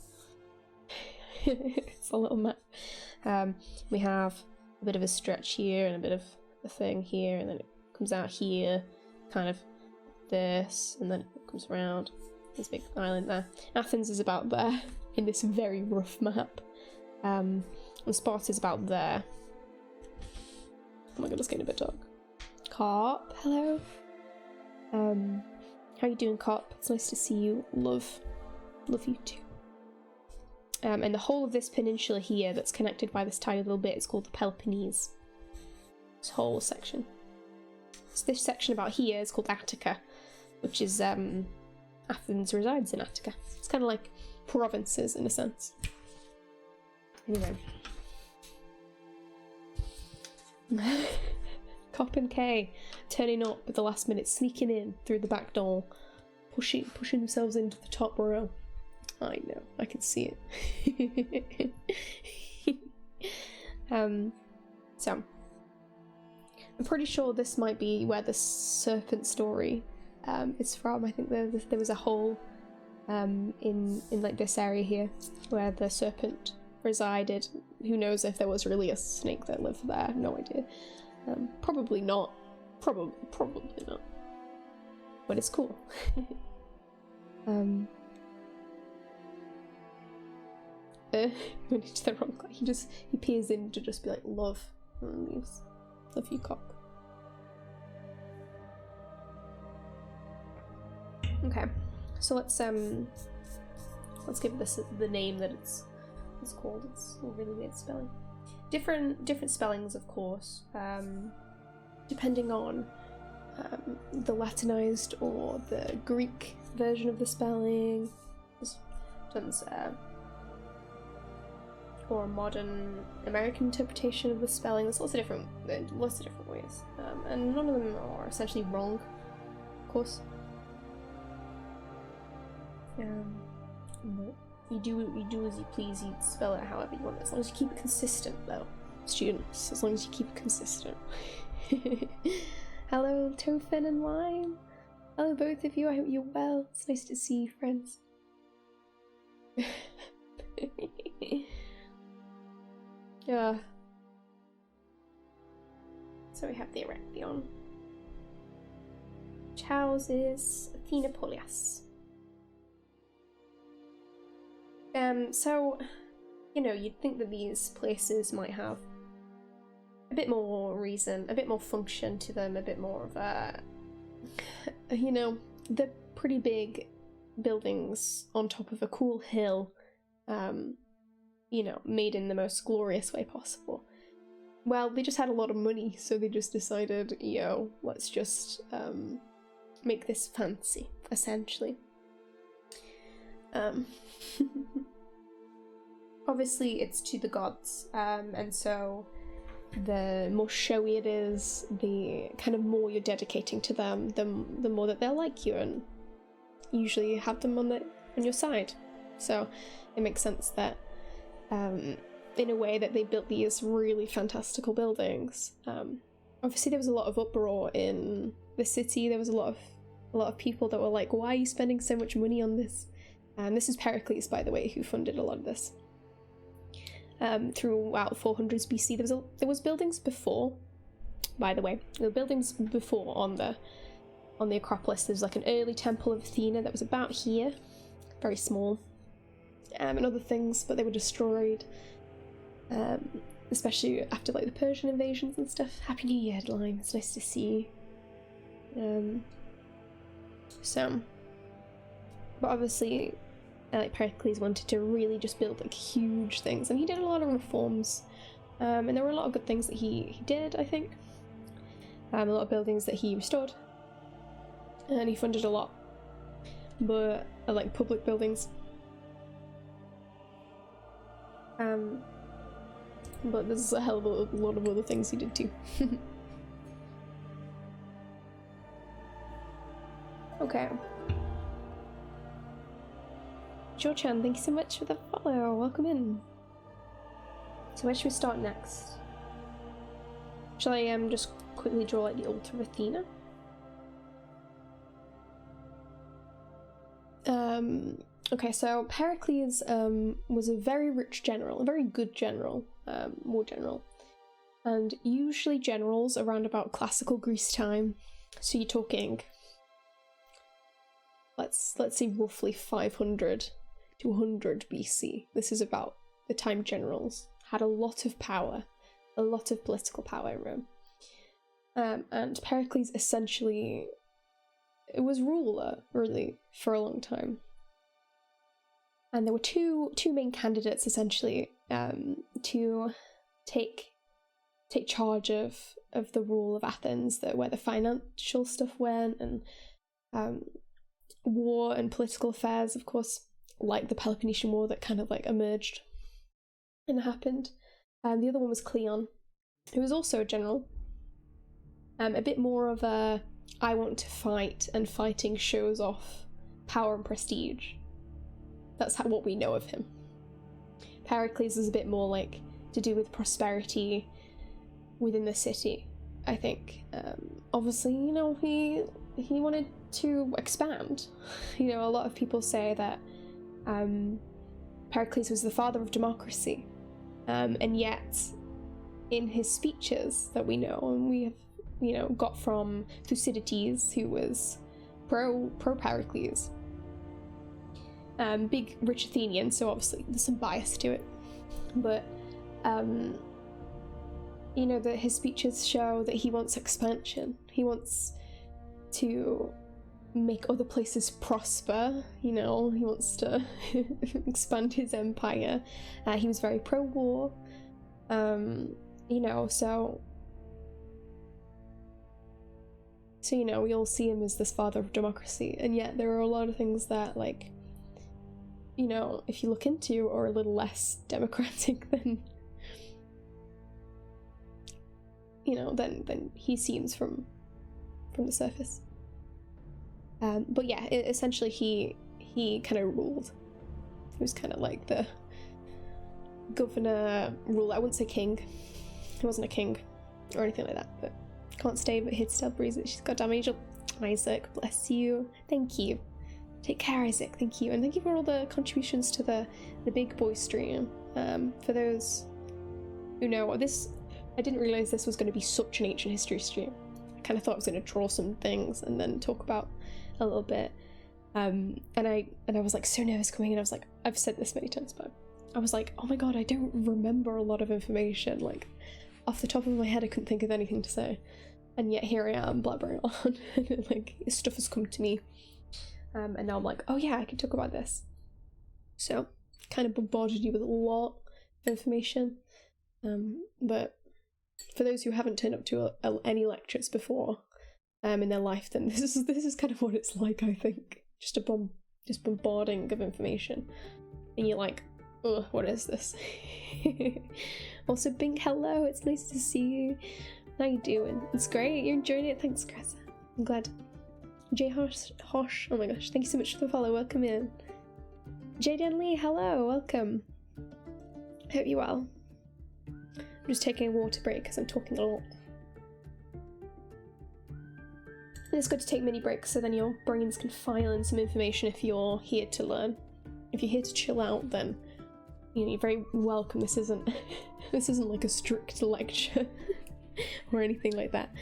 It's a little map. We have a bit of a stretch here and a bit of a thing here, and then it comes out here, kind of this, and then it comes around. This big island there. Athens is about there in this very rough map. And Sparta is about there. Oh my god, it's getting a bit dark. Carp, hello. How you doing, Carp? It's nice to see you. Love you too. And the whole of this peninsula here that's connected by this tiny little bit is called the Peloponnese. This whole section. So this section about here is called Attica, which is Athens resides in Attica. It's kind of like provinces in a sense. Anyway. Cop and K turning up at the last minute, sneaking in through the back door, pushing themselves into the top row. I know, I can see it. So I'm pretty sure this might be where the serpent story is from. I think there was a hole in like this area here where the serpent resided. Who knows if there was really a snake that lived there? No idea. Probably not. Probably not. But it's cool. Went into the wrong guy. He peers in to just be like, love, and leaves. Love you, Cop. Okay, so let's give this the name that it's called. It's a really weird spelling. Different spellings, of course, depending on the Latinized or the Greek version of the spelling. There's tons, or a modern American interpretation of the spelling. There's lots of different ways, and none of them are essentially wrong, of course. But you do as you please. You spell it however you want, as long as you keep it consistent, though, students. As long as you keep it consistent. Hello, Tofin and Lime. Hello, both of you. I hope you're well. It's nice to see you, friends. Yeah. So we have the Erection, which houses Athenopolis. So, you know, you'd think that these places might have a bit more reason, a bit more function to them, a bit more of a, you know, the pretty big buildings on top of a cool hill, you know, made in the most glorious way possible. Well, they just had a lot of money, so they just decided, yo, let's just make this fancy, essentially. Obviously it's to the gods, and so the more showy it is, the kind of more you're dedicating to them, the more that they'll like you, and usually you have them on your side. So it makes sense that in a way that they built these really fantastical buildings. Obviously there was a lot of uproar in the city. There was a lot of people that were like, why are you spending so much money on this? And this is Pericles, by the way, who funded a lot of this. Throughout 400s BC, there was buildings before, by the way. There were buildings before on the Acropolis. There's like an early temple of Athena that was about here, very small, and other things, but they were destroyed, especially after like the Persian invasions and stuff. Happy New Year, Lime. It's nice to see you. But obviously, like Pericles wanted to really just build like huge things, and he did a lot of reforms, and there were a lot of good things that he did, I think. A lot of buildings that he restored, and he funded a lot, but like public buildings. But there's a hell of a lot of other things he did too. Okay. Jo-chan, thank you so much for the follow. Welcome in. So where should we start next? Shall I just quickly draw like the altar of Athena? Okay, so Pericles was a very rich general, a very good general, war general. And usually generals around about classical Greece time, so you're talking, let's say roughly 500 to 100 BC. This is about the time generals had a lot of power, a lot of political power in Rome. And Pericles essentially was ruler, really, for a long time. And there were two main candidates, essentially, to take charge of the rule of Athens, where the financial stuff went, and war and political affairs, of course, like the Peloponnesian War that kind of like emerged and happened. The other one was Cleon, who was also a general. A bit more of a, I want to fight, and fighting shows off power and prestige. That's what we know of him. Pericles is a bit more like to do with prosperity within the city, I think. Obviously, you know, he wanted to expand. You know, a lot of people say that Pericles was the father of democracy, and yet in his speeches that we know, and we have, you know, got from Thucydides, who was pro Pericles, big rich Athenian, so obviously there's some bias to it, but you know, that his speeches show that he wants expansion. He wants to make other places prosper, you know, he wants to expand his empire. He was very pro-war, you know, so you know, we all see him as this father of democracy, and yet there are a lot of things that, like, you know, if you look into, are a little less democratic than, you know, than he seems from the surface. But yeah, essentially he kind of ruled. He was kind of like the governor ruler. I wouldn't say king. He wasn't a king or anything like that, but can't stay, but he'd still breeze it. She's goddamn angel. Isaac, bless you. Thank you. Take care, Isaac. Thank you. And thank you for all the contributions to the big boy stream. For those who know, I didn't realise this was going to be such an ancient history stream. I kind of thought I was going to draw some things and then talk about a little bit. And I was like so nervous coming in. I was like, I've said this many times, but I was like, oh my god, I don't remember a lot of information. Like, off the top of my head, I couldn't think of anything to say. And yet here I am blabbering on. Like, stuff has come to me. And now I'm like, oh yeah, I can talk about this. So, kind of bombarded you with a lot of information. But for those who haven't turned up to any lectures before in their life, then this is kind of what it's like, I think. Just bombarding of information. And you're like, ugh, what is this? Also, Bing, hello, it's nice to see you. How you doing? It's great, you're enjoying it? Thanks, Greta. I'm glad. J Hosh, oh my gosh, thank you so much for the follow, welcome in. Jaden Lee, hello, welcome. Hope you're well. I'm just taking a water break because I'm talking a lot. And it's good to take mini breaks so then your brains can file in some information if you're here to learn. If you're here to chill out, then you know, you're very welcome. This isn't like a strict lecture or anything like that.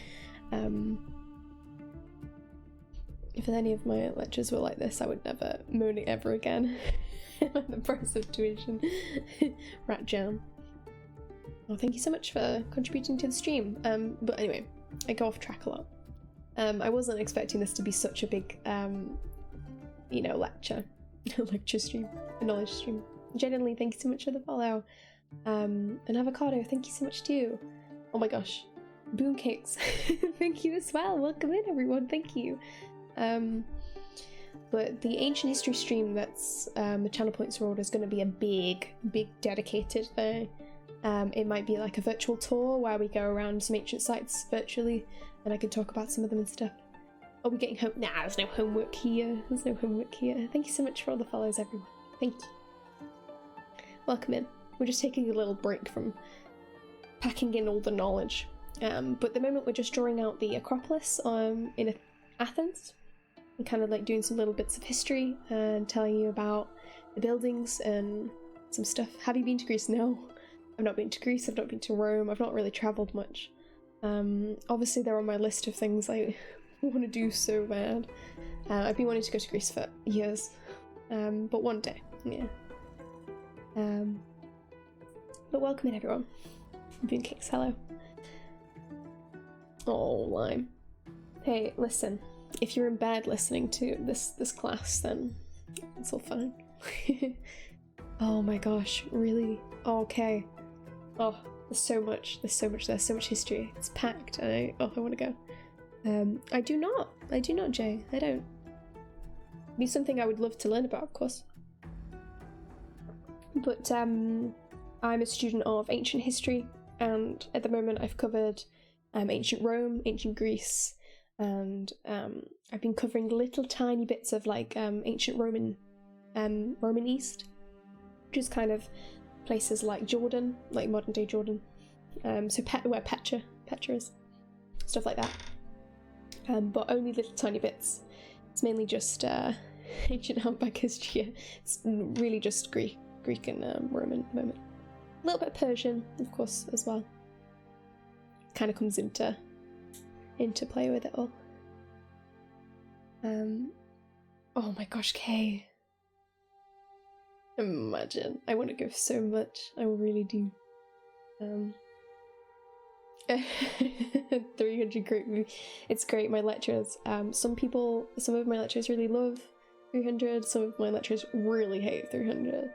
If any of my lectures were like this, I would never moan it ever again. The price of tuition. Rat jam. Well, thank you so much for contributing to the stream. But anyway, I go off track a lot. I wasn't expecting this to be such a big, you know, lecture stream, a knowledge stream. Genuinely, thank you so much for the follow. And Avocado, thank you so much too. Oh my gosh, Boom Cakes, thank you as well. Welcome in, everyone. Thank you. But the ancient history stream that's the Channel Points Road is going to be a big dedicated thing. It might be like a virtual tour where we go around some ancient sites virtually, and I can talk about some of them and stuff. Are we getting home? Nah, there's no homework here. There's no homework here. Thank you so much for all the follows, everyone. Thank you. Welcome in. We're just taking a little break from packing in all the knowledge. But at the moment we're just drawing out the Acropolis in Athens. And kind of like doing some little bits of history and telling you about the buildings and some stuff. Have you been to Greece? No. I've not been to Greece, I've not been to Rome, I've not really travelled much. Obviously they're on my list of things I want to do so bad. I've been wanting to go to Greece for years, but one day, yeah. But welcome in, everyone. Boon Cakes, hello. Oh, Lime. Hey, listen, if you're in bed listening to this class, then it's all fine. Oh my gosh, really? Oh, okay. Oh, there's so much, there's so much history. It's packed, and I want to go. I do not, Jay, I don't. It'd be something I would love to learn about, of course. But I'm a student of ancient history, and at the moment I've covered ancient Rome, ancient Greece, and I've been covering little tiny bits of like ancient Roman East, which is kind of places like Jordan, like modern day Jordan, so where Petra is, stuff like that, but only little tiny bits. It's mainly just ancient outback history. It's really just Greek and Roman at the moment. A little bit of Persian, of course, as well. Kind of comes into play with it all. Oh my gosh, Kay. Imagine. I want to go so much. I really do. 300 great movie. It's great. My lecturers, some of my lecturers really love 300, some of my lecturers really hate 300,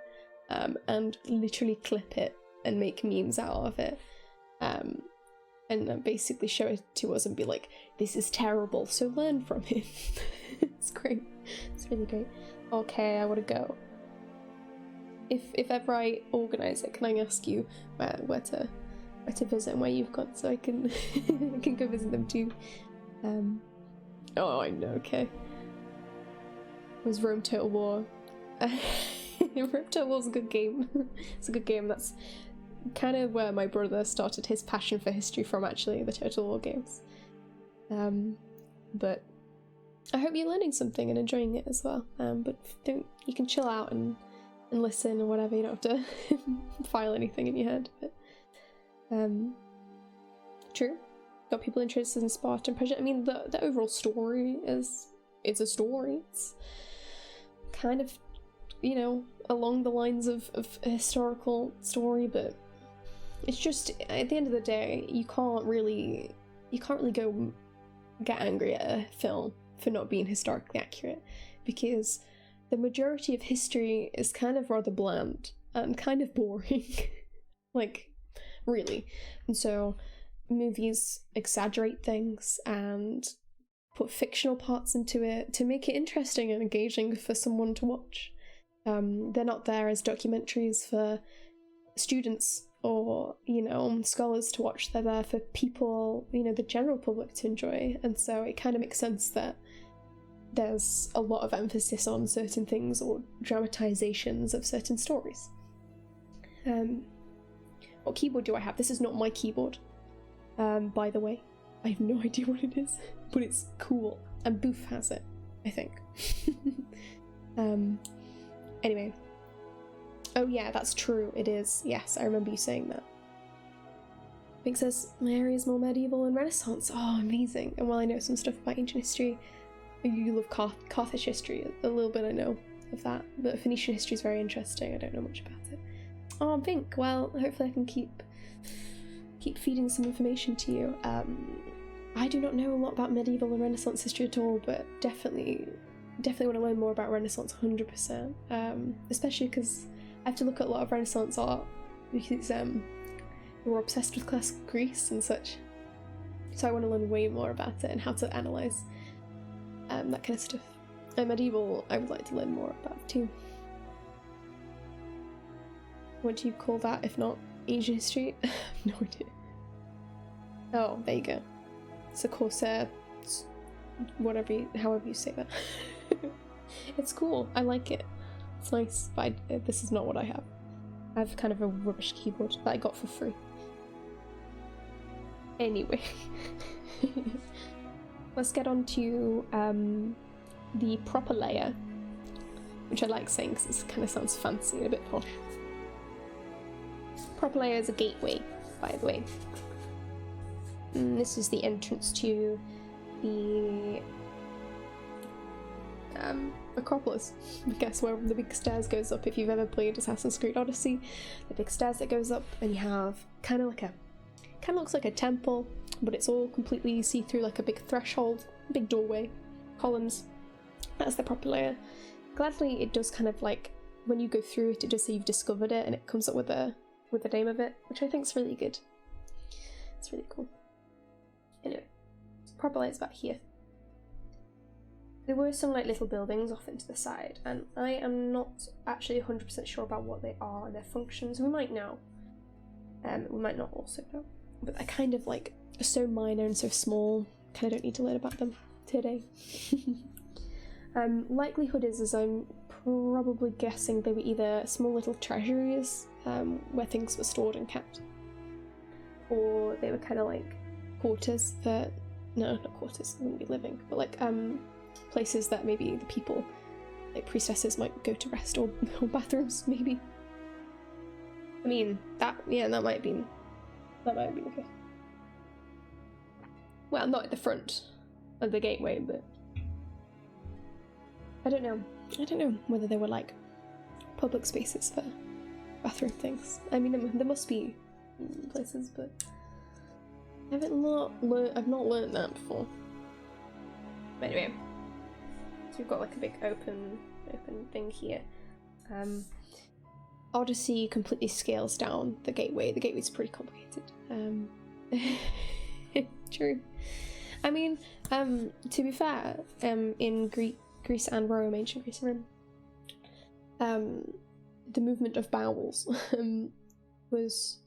and literally clip it and make memes out of it, and basically show it to us and be like, this is terrible, so learn from it. It's great. It's really great. Okay, I want to go. If ever I organise it, can I ask you where to visit and where you've gone, so I can I can go visit them too. Oh, I know. Okay. It was Rome Total War. Rome Total War's a good game. It's a good game. That's kind of where my brother started his passion for history from, actually, the Total War games. But I hope you're learning something and enjoying it as well. But you can chill out and listen or whatever. You don't have to file anything in your head. But true. Got people interested in Sparta and Persia. I mean, the overall story it's a story. It's kind of, you know, along the lines of a historical story, but it's just, at the end of the day, you can't really go get angry at a film for not being historically accurate, because the majority of history is kind of rather bland and kind of boring. Like, really. And so movies exaggerate things and put fictional parts into it to make it interesting and engaging for someone to watch. They're not there as documentaries for students or, you know, scholars to watch. They're there for people, you know, the general public to enjoy. And so it kind of makes sense that there's a lot of emphasis on certain things or dramatizations of certain stories. What keyboard do I have? This is not my keyboard, by the way. I have no idea what it is, but it's cool. And Booth has it, I think. Anyway. Oh yeah, that's true, it is. Yes, I remember you saying that. Pink says, my area is more medieval and Renaissance. Oh, amazing. And while I know some stuff about ancient history, you love Carthage history, a little bit I know of that. But Phoenician history is very interesting, I don't know much about it. Oh, Pink, well, hopefully I can keep feeding some information to you. I do not know a lot about medieval and Renaissance history at all, but definitely want to learn more about Renaissance 100%. Especially because I have to look at a lot of Renaissance art, because we're obsessed with classical Greece and such. So I want to learn way more about it and how to analyse that kind of stuff. And medieval, I would like to learn more about too. What do you call that if not Asian history? I have no idea. Oh, there you go. It's a Corsair, however you say that. It's cool. I like it. It's nice, but this is not what I have. I have kind of a rubbish keyboard that I got for free. Anyway, let's get on to the proper layer, which I like saying because it kind of sounds fancy and a bit posh. Proper layer is a gateway, by the way. And this is the entrance to the Acropolis, I guess, where the big stairs goes up. If you've ever played Assassin's Creed Odyssey, the big stairs that goes up, and you have kind of looks like a temple, but it's all completely see-through, like a big threshold, big doorway, columns. That's the proper layer. Gladly, it does kind of like, when you go through it, it does say you've discovered it, and it comes up with the name of it, which I think is really good. It's really cool. Anyway, proper layer is about here. There were some like little buildings off into the side, and I am not actually 100% sure about what they are and their functions. We might know. We might not also know. But they're kind of like so minor and so small. Kind of don't need to learn about them today. Likelihood is I'm probably guessing they were either small little treasuries where things were stored and kept, or they were kind of like quarters for, no, not quarters, they wouldn't be living, but like places that maybe the people, like priestesses, might go to rest, or bathrooms maybe. I mean, that might have been the case. Well, not at the front of the gateway, but I don't know whether there were like public spaces for bathroom things. I mean, there must be places, but I've not learned that before. But anyway, so we've got like a big open thing here. Odyssey completely scales down the gateway. The gateway's pretty complicated. True. I mean, to be fair, in Greece and Rome, ancient Greece and Rome, the movement of bowels was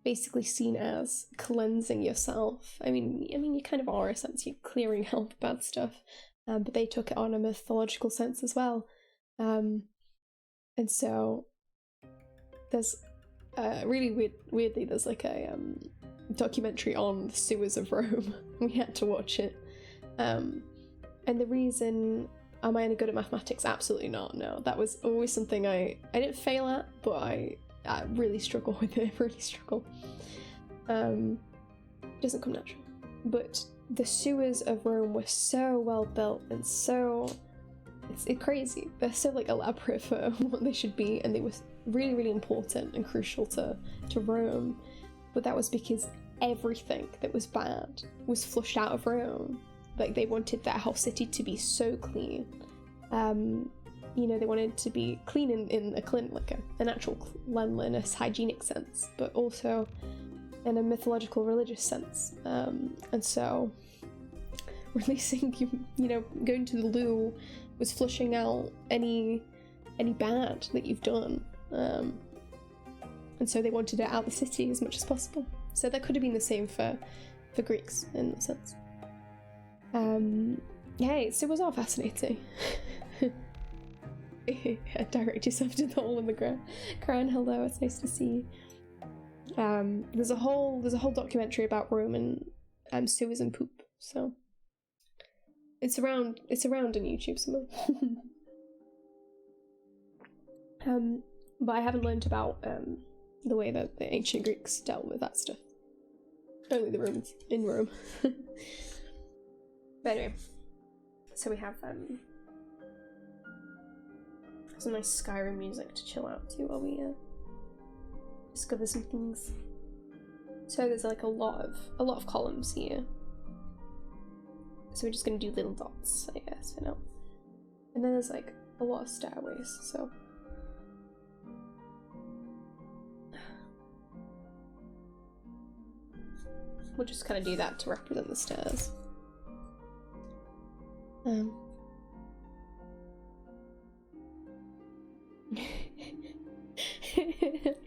basically seen as cleansing yourself. I mean, you kind of are, in a sense, you're clearing out the bad stuff, but they took it on a mythological sense as well. And so there's really weirdly, there's like a documentary on the sewers of Rome. We had to watch it. And the reason, am I any good at mathematics? Absolutely not, no. That was always something I didn't fail at, but I really struggle with it, doesn't come natural. But the sewers of Rome were so well built and so, it's crazy. They're so like elaborate for what they should be, and they were really, really important and crucial to Rome. But that was because everything that was bad was flushed out of Rome. Like, they wanted their whole city to be so clean. They wanted to be clean in an actual cleanliness, hygienic sense, but also in a mythological, religious sense. And so releasing, going to the loo was flushing out any bad that you've done. And so they wanted it out of the city as much as possible. So that could have been the same for Greeks in that sense. So it was all fascinating. Direct yourself to the hole in the ground. Hello, it's nice to see you. There's a whole documentary about Roman sewers and poop. So it's around on YouTube somewhere. But I haven't learned about the way that the ancient Greeks dealt with that stuff. Only the Romans in Rome. But anyway, so we have some nice Skyrim music to chill out to while we discover some things. So there's like a lot of columns here. So we're just gonna do little dots, I guess, for now. And then there's like a lot of stairways, so we'll just kind of do that to represent the stairs.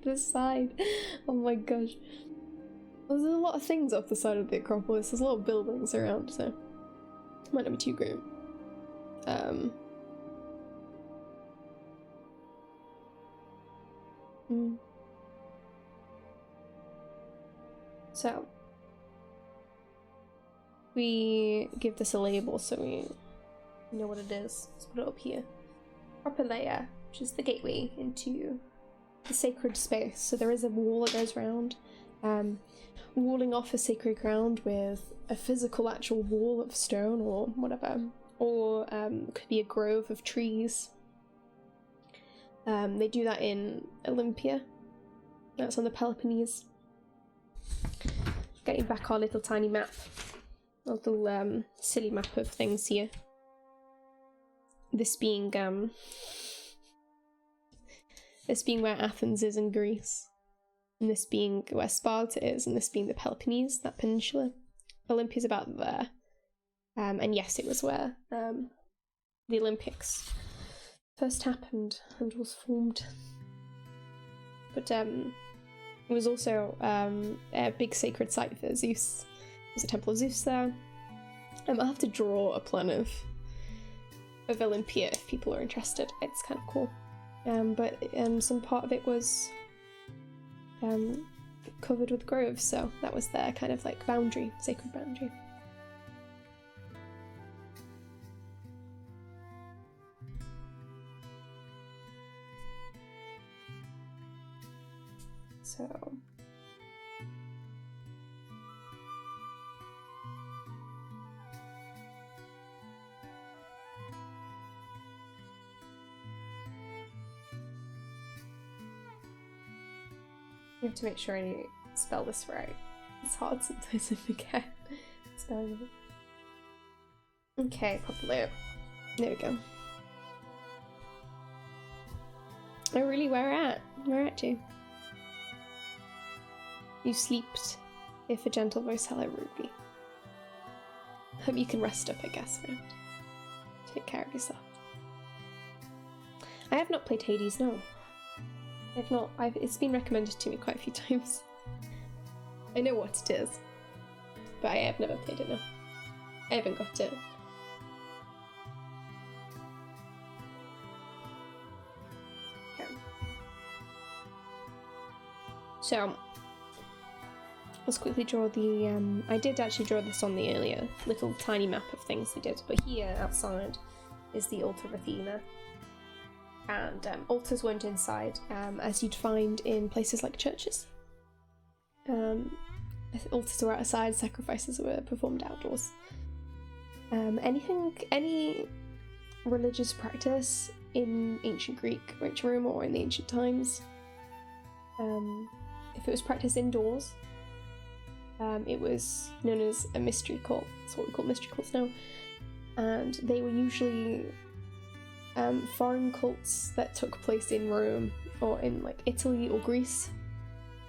This side, oh my gosh, there's a lot of things off the side of the Acropolis. There's a lot of buildings around, so it might not be too great. So we give this a label so we know what it is. Let's put it up here. Acropolis, which is the gateway into the sacred space. So there is a wall that goes around, walling off a sacred ground with a physical actual wall of stone or whatever, or it could be a grove of trees. They do that in Olympia. That's on the Peloponnese. Getting back our little tiny map. A little silly map of things here. This being where Athens is in Greece, and this being where Sparta is, and this being the Peloponnese, that peninsula. Olympia's about there, and yes, it was where the Olympics first happened and was formed. But it was also a big sacred site for Zeus. There's a Temple of Zeus there. I'll have to draw a plan of Olympia if people are interested. It's kind of cool. But some part of it was covered with groves, so that was their kind of like boundary, sacred boundary. So I have to make sure I spell this right. It's hard sometimes to forget spelling of it. Okay, populate. There we go. Oh really, where at? Where at you? You sleeped. If a gentle voice, hello Ruby. Hope you can rest up, I guess, friend. Take care of yourself. I have not played Hades, no. I've not. It's been recommended to me quite a few times. I know what it is, but I have never played it, no. I haven't got it. Okay. So, let's quickly draw the, I did actually draw this on the earlier little tiny map of things we did, but here outside is the altar of Athena. And altars weren't inside, as you'd find in places like churches. Altars were outside, sacrifices were performed outdoors. Any religious practice in ancient Greek, ancient Rome, or in the ancient times, if it was practiced indoors, it was known as a mystery cult. That's what we call mystery cults now. And they were usually foreign cults that took place in Rome or in like Italy or Greece.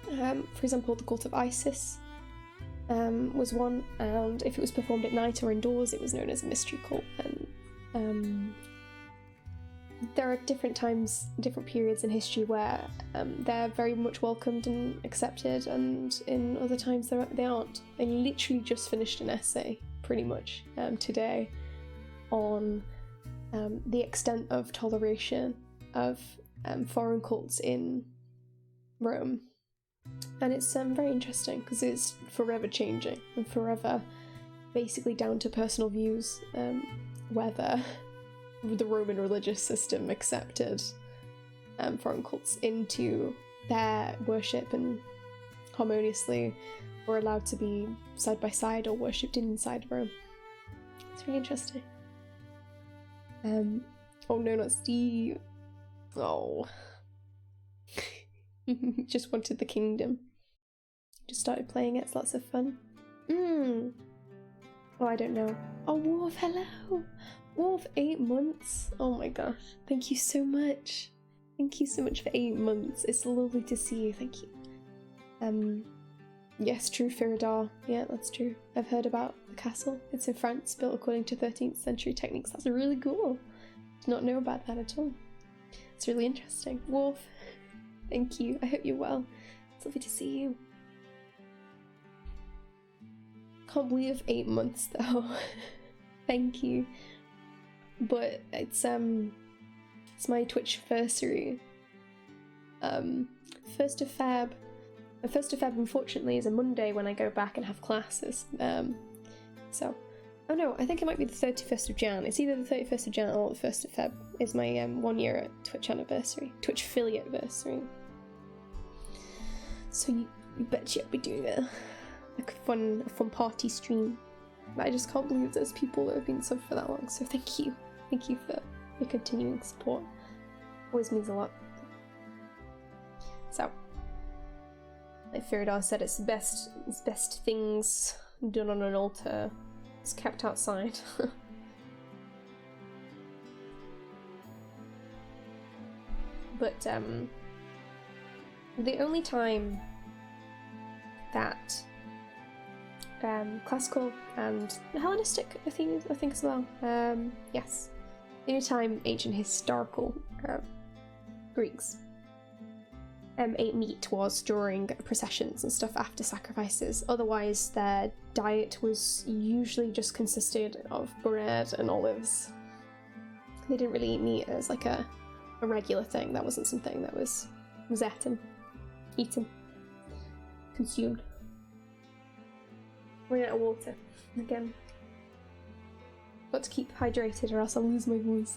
For example, the cult of Isis was one, and if it was performed at night or indoors, it was known as a mystery cult. And there are different times, different periods in history where they're very much welcomed and accepted, and in other times they aren't. I literally just finished an essay, pretty much, today on the extent of toleration of foreign cults in Rome. And it's very interesting because it's forever changing and forever basically down to personal views whether the Roman religious system accepted foreign cults into their worship and harmoniously were allowed to be side by side or worshipped inside Rome. It's really interesting. Oh no, not Steve. Oh. Just wanted the kingdom. Just started playing it, it's lots of fun. Oh, I don't know. Oh, Worf, hello! Worf, 8 months. Oh my gosh, thank you so much. Thank you so much for 8 months. It's lovely to see you, thank you. Yes, true, Firidar. Yeah, that's true. I've heard about the castle. It's in France, built according to 13th century techniques. That's really cool. Did not know about that at all. It's really interesting. Wolf, thank you. I hope you're well. It's lovely to see you. Can't believe 8 months though. Thank you. But it's my Twitch anniversary. 1st of Feb. The 1st of Feb, unfortunately, is a Monday when I go back and have classes. So, oh no, I think it might be the 31st of Jan. It's either the 31st of Jan or the 1st of Feb is my 1 year Twitch anniversary, Twitch affiliate anniversary. So you bet you'll be doing a fun party stream. But I just can't believe there's people that have been subbed for that long. So thank you for your continuing support. Always means a lot. So. Like Firidar said, it's best things done on an altar is kept outside. But the only time that classical and Hellenistic Athenians, I think as well, yes, any time ancient historical Greeks ate meat was during processions and stuff after sacrifices. Otherwise, their diet was usually just consisted of bread and olives. They didn't really eat meat as like a regular thing. That wasn't something that was eaten, consumed. Running out of water again. Got to keep hydrated or else I'll lose my voice.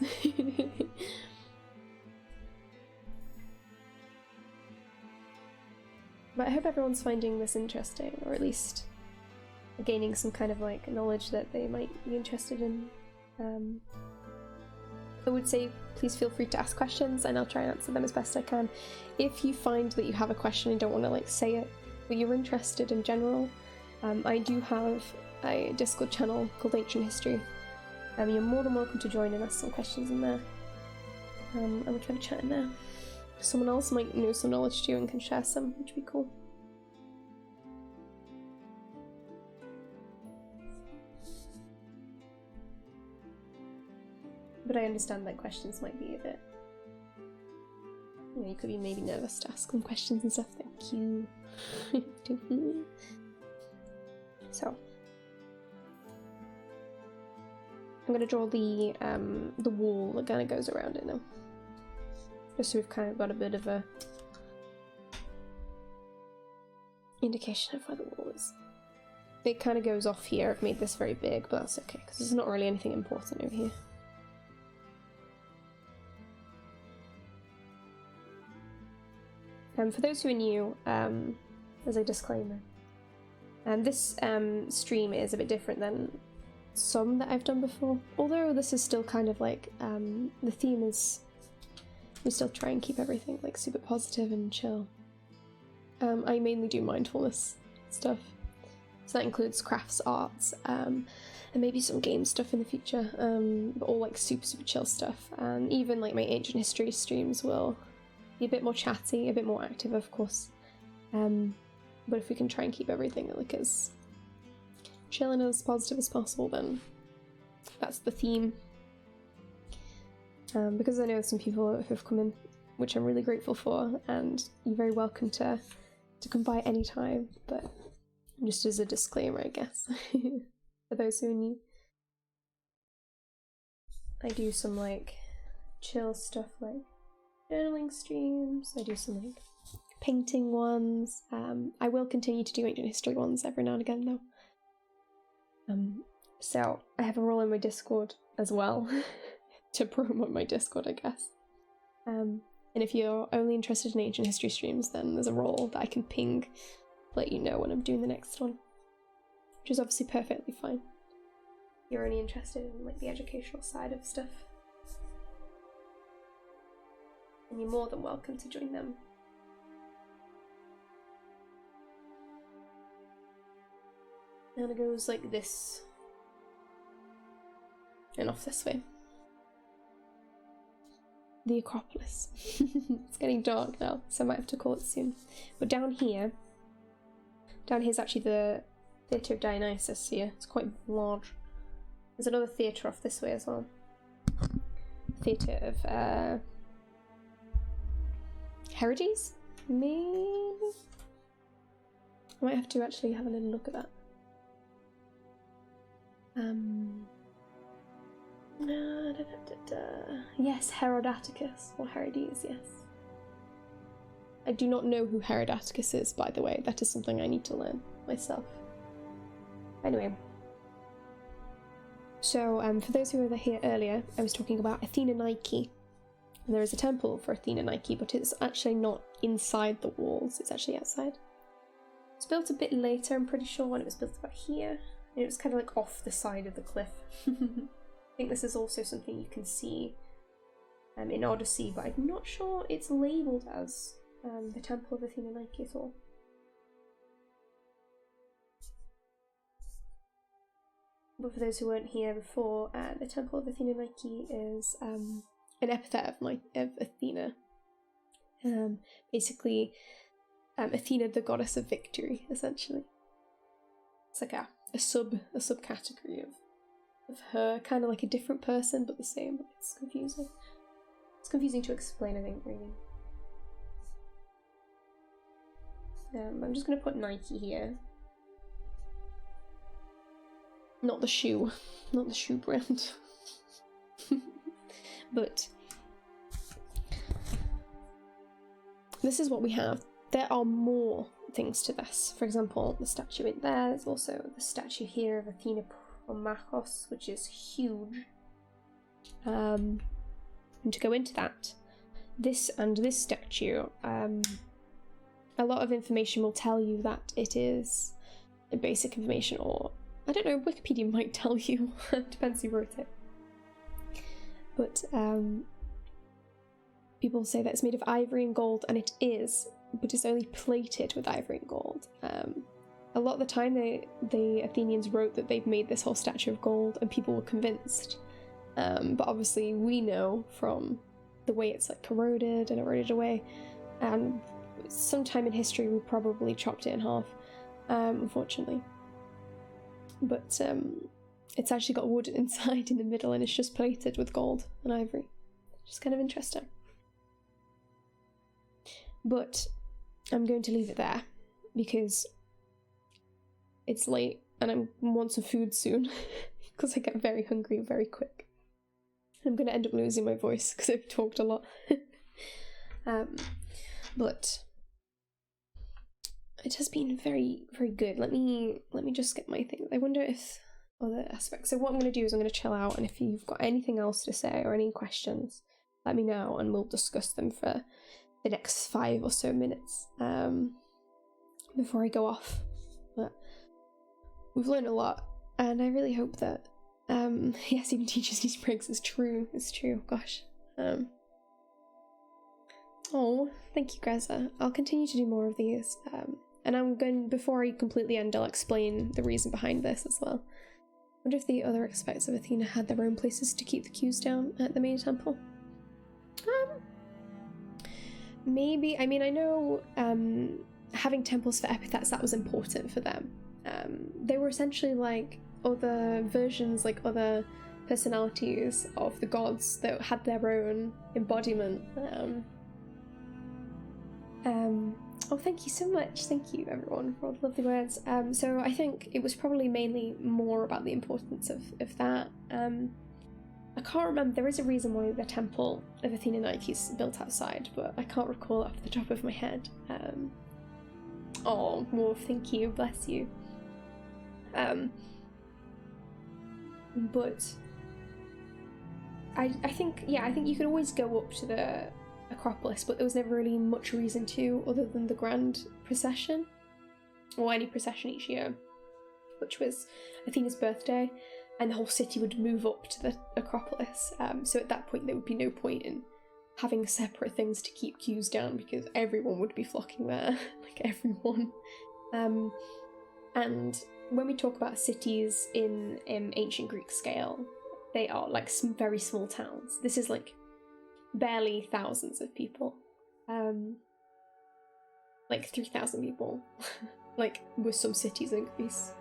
But I hope everyone's finding this interesting, or at least gaining some kind of like knowledge that they might be interested in. I would say please feel free to ask questions and I'll try and answer them as best I can. If you find that you have a question and don't want to like say it, but you're interested in general, I do have a Discord channel called Ancient History. You're more than welcome to join and ask some questions in there. And we can have a chat in there. Someone else might know some knowledge too and can share some, which would be cool. But I understand that questions might be a bit... you could be maybe nervous to ask them questions and stuff. Thank you. So I'm gonna draw the wall that kind of goes around it now. Just so we've kind of got a bit of a indication of where the wall is. It kind of goes off here. I've made this very big, but that's okay because there's not really anything important over here. For those who are new, as a disclaimer, this stream is a bit different than some that I've done before. Although this is still kind of like, the theme is, we still try and keep everything like super positive and chill. I mainly do mindfulness stuff. So that includes crafts, arts, and maybe some game stuff in the future, but all like super chill stuff. And even like my ancient history streams will be a bit more chatty, a bit more active, of course. But if we can try and keep everything like as chill and as positive as possible, then that's the theme. Because I know some people who have come in, which I'm really grateful for, and you're very welcome to come by any time, but just as a disclaimer, I guess, for those who are new. I do some like chill stuff like journaling streams, I do some like painting ones. I will continue to do ancient history ones every now and again though. So I have a role in my Discord as well to promote my Discord, I guess. And if you're only interested in ancient history streams, then there's a role that I can ping, let you know when I'm doing the next one, which is obviously perfectly fine. You're only interested in like the educational side of stuff, and you're more than welcome to join them. And it goes like this, and off this way. The Acropolis. It's getting dark now, so I might have to call it soon. But down here's actually the Theatre of Dionysus here. It's quite large. There's another theatre off this way as well. Theatre of Herodes? Maybe? I might have to actually have a little look at that. Yes, Herodaticus, or Herodes, yes. I do not know who Herodaticus is, by the way. That is something I need to learn myself. Anyway. So, for those who were here earlier, I was talking about Athena Nike. And there is a temple for Athena Nike, but it's actually not inside the walls, it's actually outside. It was built a bit later, I'm pretty sure, when it was built about here. And it was kind of like off the side of the cliff. I think this is also something you can see in Odyssey, but I'm not sure it's labelled as the Temple of Athena Nike at all. But for those who weren't here before, the Temple of Athena Nike is an epithet of Athena. Basically, Athena, the goddess of victory, essentially. It's like a subcategory of her, kind of like a different person, but the same. It's confusing. It's confusing to explain, I think, really. I'm just going to put Nike here. Not the shoe. Not the shoe brand. But this is what we have. There are more things to this. For example, the statue in there. There's also the statue here of Athena Promachos, which is huge. And to go into that, this and this statue, a lot of information will tell you that it is basic information, or I don't know, Wikipedia might tell you. Depends who wrote it. But people say that it's made of ivory and gold, and it is, but it's only plated with ivory and gold. A lot of the time the Athenians wrote that they've made this whole statue of gold, and people were convinced. But obviously we know from the way it's like corroded and eroded away, and sometime in history we probably chopped it in half, unfortunately. But it's actually got wood inside in the middle, and it's just plated with gold and ivory. Just kind of interesting. But I'm going to leave it there because it's late and I want some food soon because I get very hungry very quick. I'm going to end up losing my voice because I've talked a lot. But it has been very, very good. Let me just get my thing. I wonder if other aspects. So what I'm going to do is I'm going to chill out, and if you've got anything else to say or any questions, let me know and we'll discuss them for the next 5 or so minutes before I go off. But we've learned a lot, and I really hope that yes, even teachers need breaks is true. It's true. Gosh. Oh, thank you, Greza. I'll continue to do more of these. And I'm going, before I completely end, I'll explain the reason behind this as well. I wonder if the other aspects of Athena had their own places to keep the queues down at the main temple. Maybe. I mean, I know having temples for epithets, that was important for them. They were essentially like other versions, like other personalities of the gods that had their own embodiment. Oh, thank you so much. Thank you, everyone, for all the lovely words. So I think it was probably mainly more about the importance of that. I can't remember. There is a reason why the temple of Athena Nike is built outside, but I can't recall it off the top of my head. Oh, Wolf, thank you. Bless you. But I think you could always go up to the Acropolis, but there was never really much reason to, other than the grand procession, or any procession each year, which was Athena's birthday, and the whole city would move up to the Acropolis. So at that point there would be no point in having separate things to keep queues down, because everyone would be flocking there, like everyone. And when we talk about cities in ancient Greek scale, they are like some very small towns. This is like barely thousands of people, like 3,000 people, like with some cities in Greece.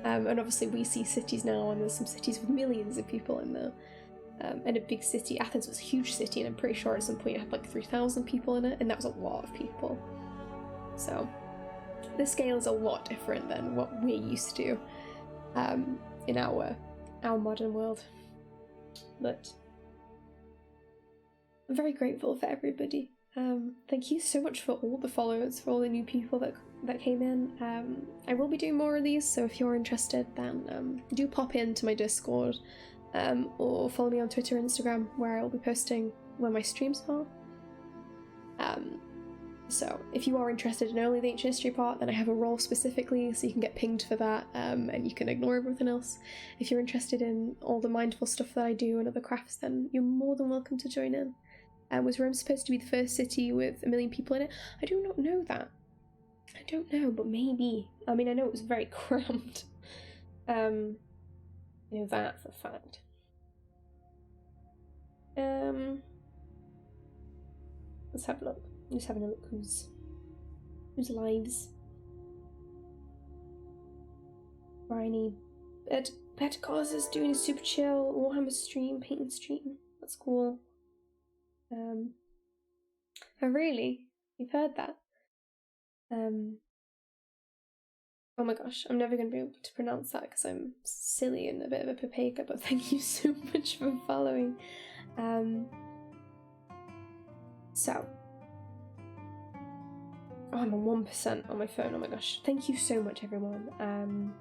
And obviously we see cities now, and there's some cities with millions of people in there. And a big city, Athens was a huge city, and I'm pretty sure at some point it had like 3,000 people in it, and that was a lot of people. So the scale is a lot different than what we're used to in our modern world. But I'm very grateful for everybody. Thank you so much for all the followers, for all the new people that came in. I will be doing more of these, so if you're interested, then do pop into my Discord, or follow me on Twitter and Instagram, where I'll be posting when my streams are. So if you are interested in only the ancient history part, then I have a role specifically, so you can get pinged for that, and you can ignore everything else. If you're interested in all the mindful stuff that I do and other crafts, then you're more than welcome to join in. Was Rome supposed to be the first city with 1 million people in it? I do not know that. I don't know, but maybe. I mean, I know it was very cramped. I know that for a fact. Let's have a look. I'm just having a look who's lives. Bryony. Pet Cause is doing a super chill Warhammer stream, painting stream. That's cool. Oh really? You've heard that? Oh my gosh, I'm never going to be able to pronounce that because I'm silly and a bit of a papega, but thank you so much for following. So, oh, I'm on 1% on my phone, oh my gosh. Thank you so much, everyone.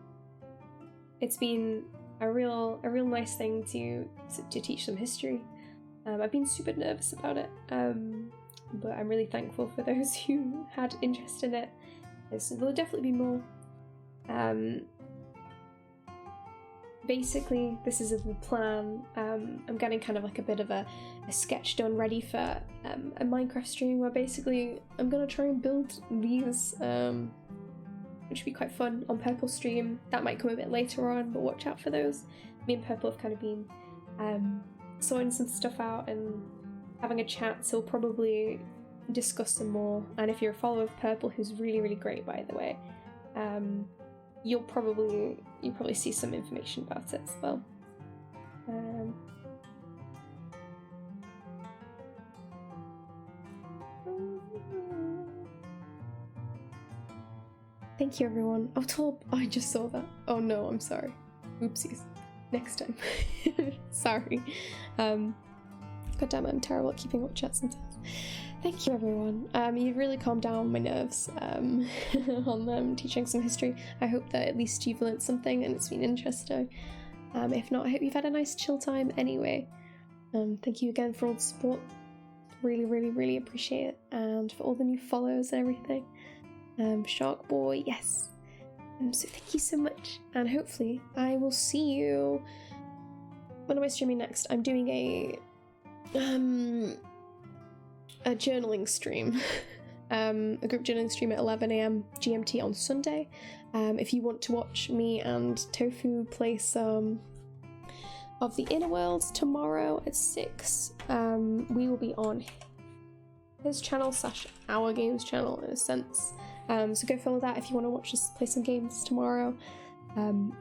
It's been a real nice thing to teach some history. I've been super nervous about it, but I'm really thankful for those who had interest in it. There'll definitely be more. Basically, this is the plan. I'm getting kind of like a bit of a sketch done ready for a Minecraft stream where basically I'm gonna try and build these, which would be quite fun on Purple stream. That might come a bit later on, but watch out for those. Me and Purple have kind of been sorting some stuff out and having a chat, so we'll probably discuss some more. And if you're a follower of Purple, who's really great by the way, you'll probably see some information about it as well. Thank you, everyone. Oh, Torb, I just saw that. Oh no, I'm sorry. Oopsies. Next time. Sorry. God damn it, I'm terrible at keeping up with chat sometimes. Thank you, everyone. You've really calmed down my nerves on teaching some history. I hope that at least you've learnt something and it's been interesting. If not, I hope you've had a nice chill time anyway. Thank you again for all the support. Really appreciate it. And for all the new follows and everything. Shark Boy, yes. So thank you so much. And hopefully I will see you... When am I streaming next? I'm doing a journaling stream, a group journaling stream at 11 AM GMT on Sunday. If you want to watch me and Tofu play some of the Inner Worlds tomorrow at 6, we will be on his channel / our games channel in a sense. So go follow that if you want to watch us play some games tomorrow.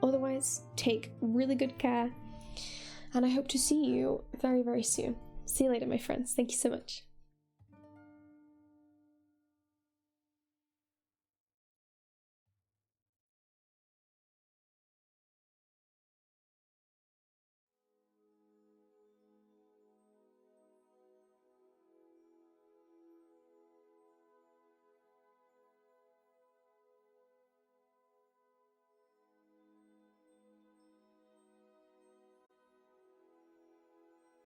Otherwise, take really good care, and I hope to see you very soon. See you later, my friends. Thank you so much.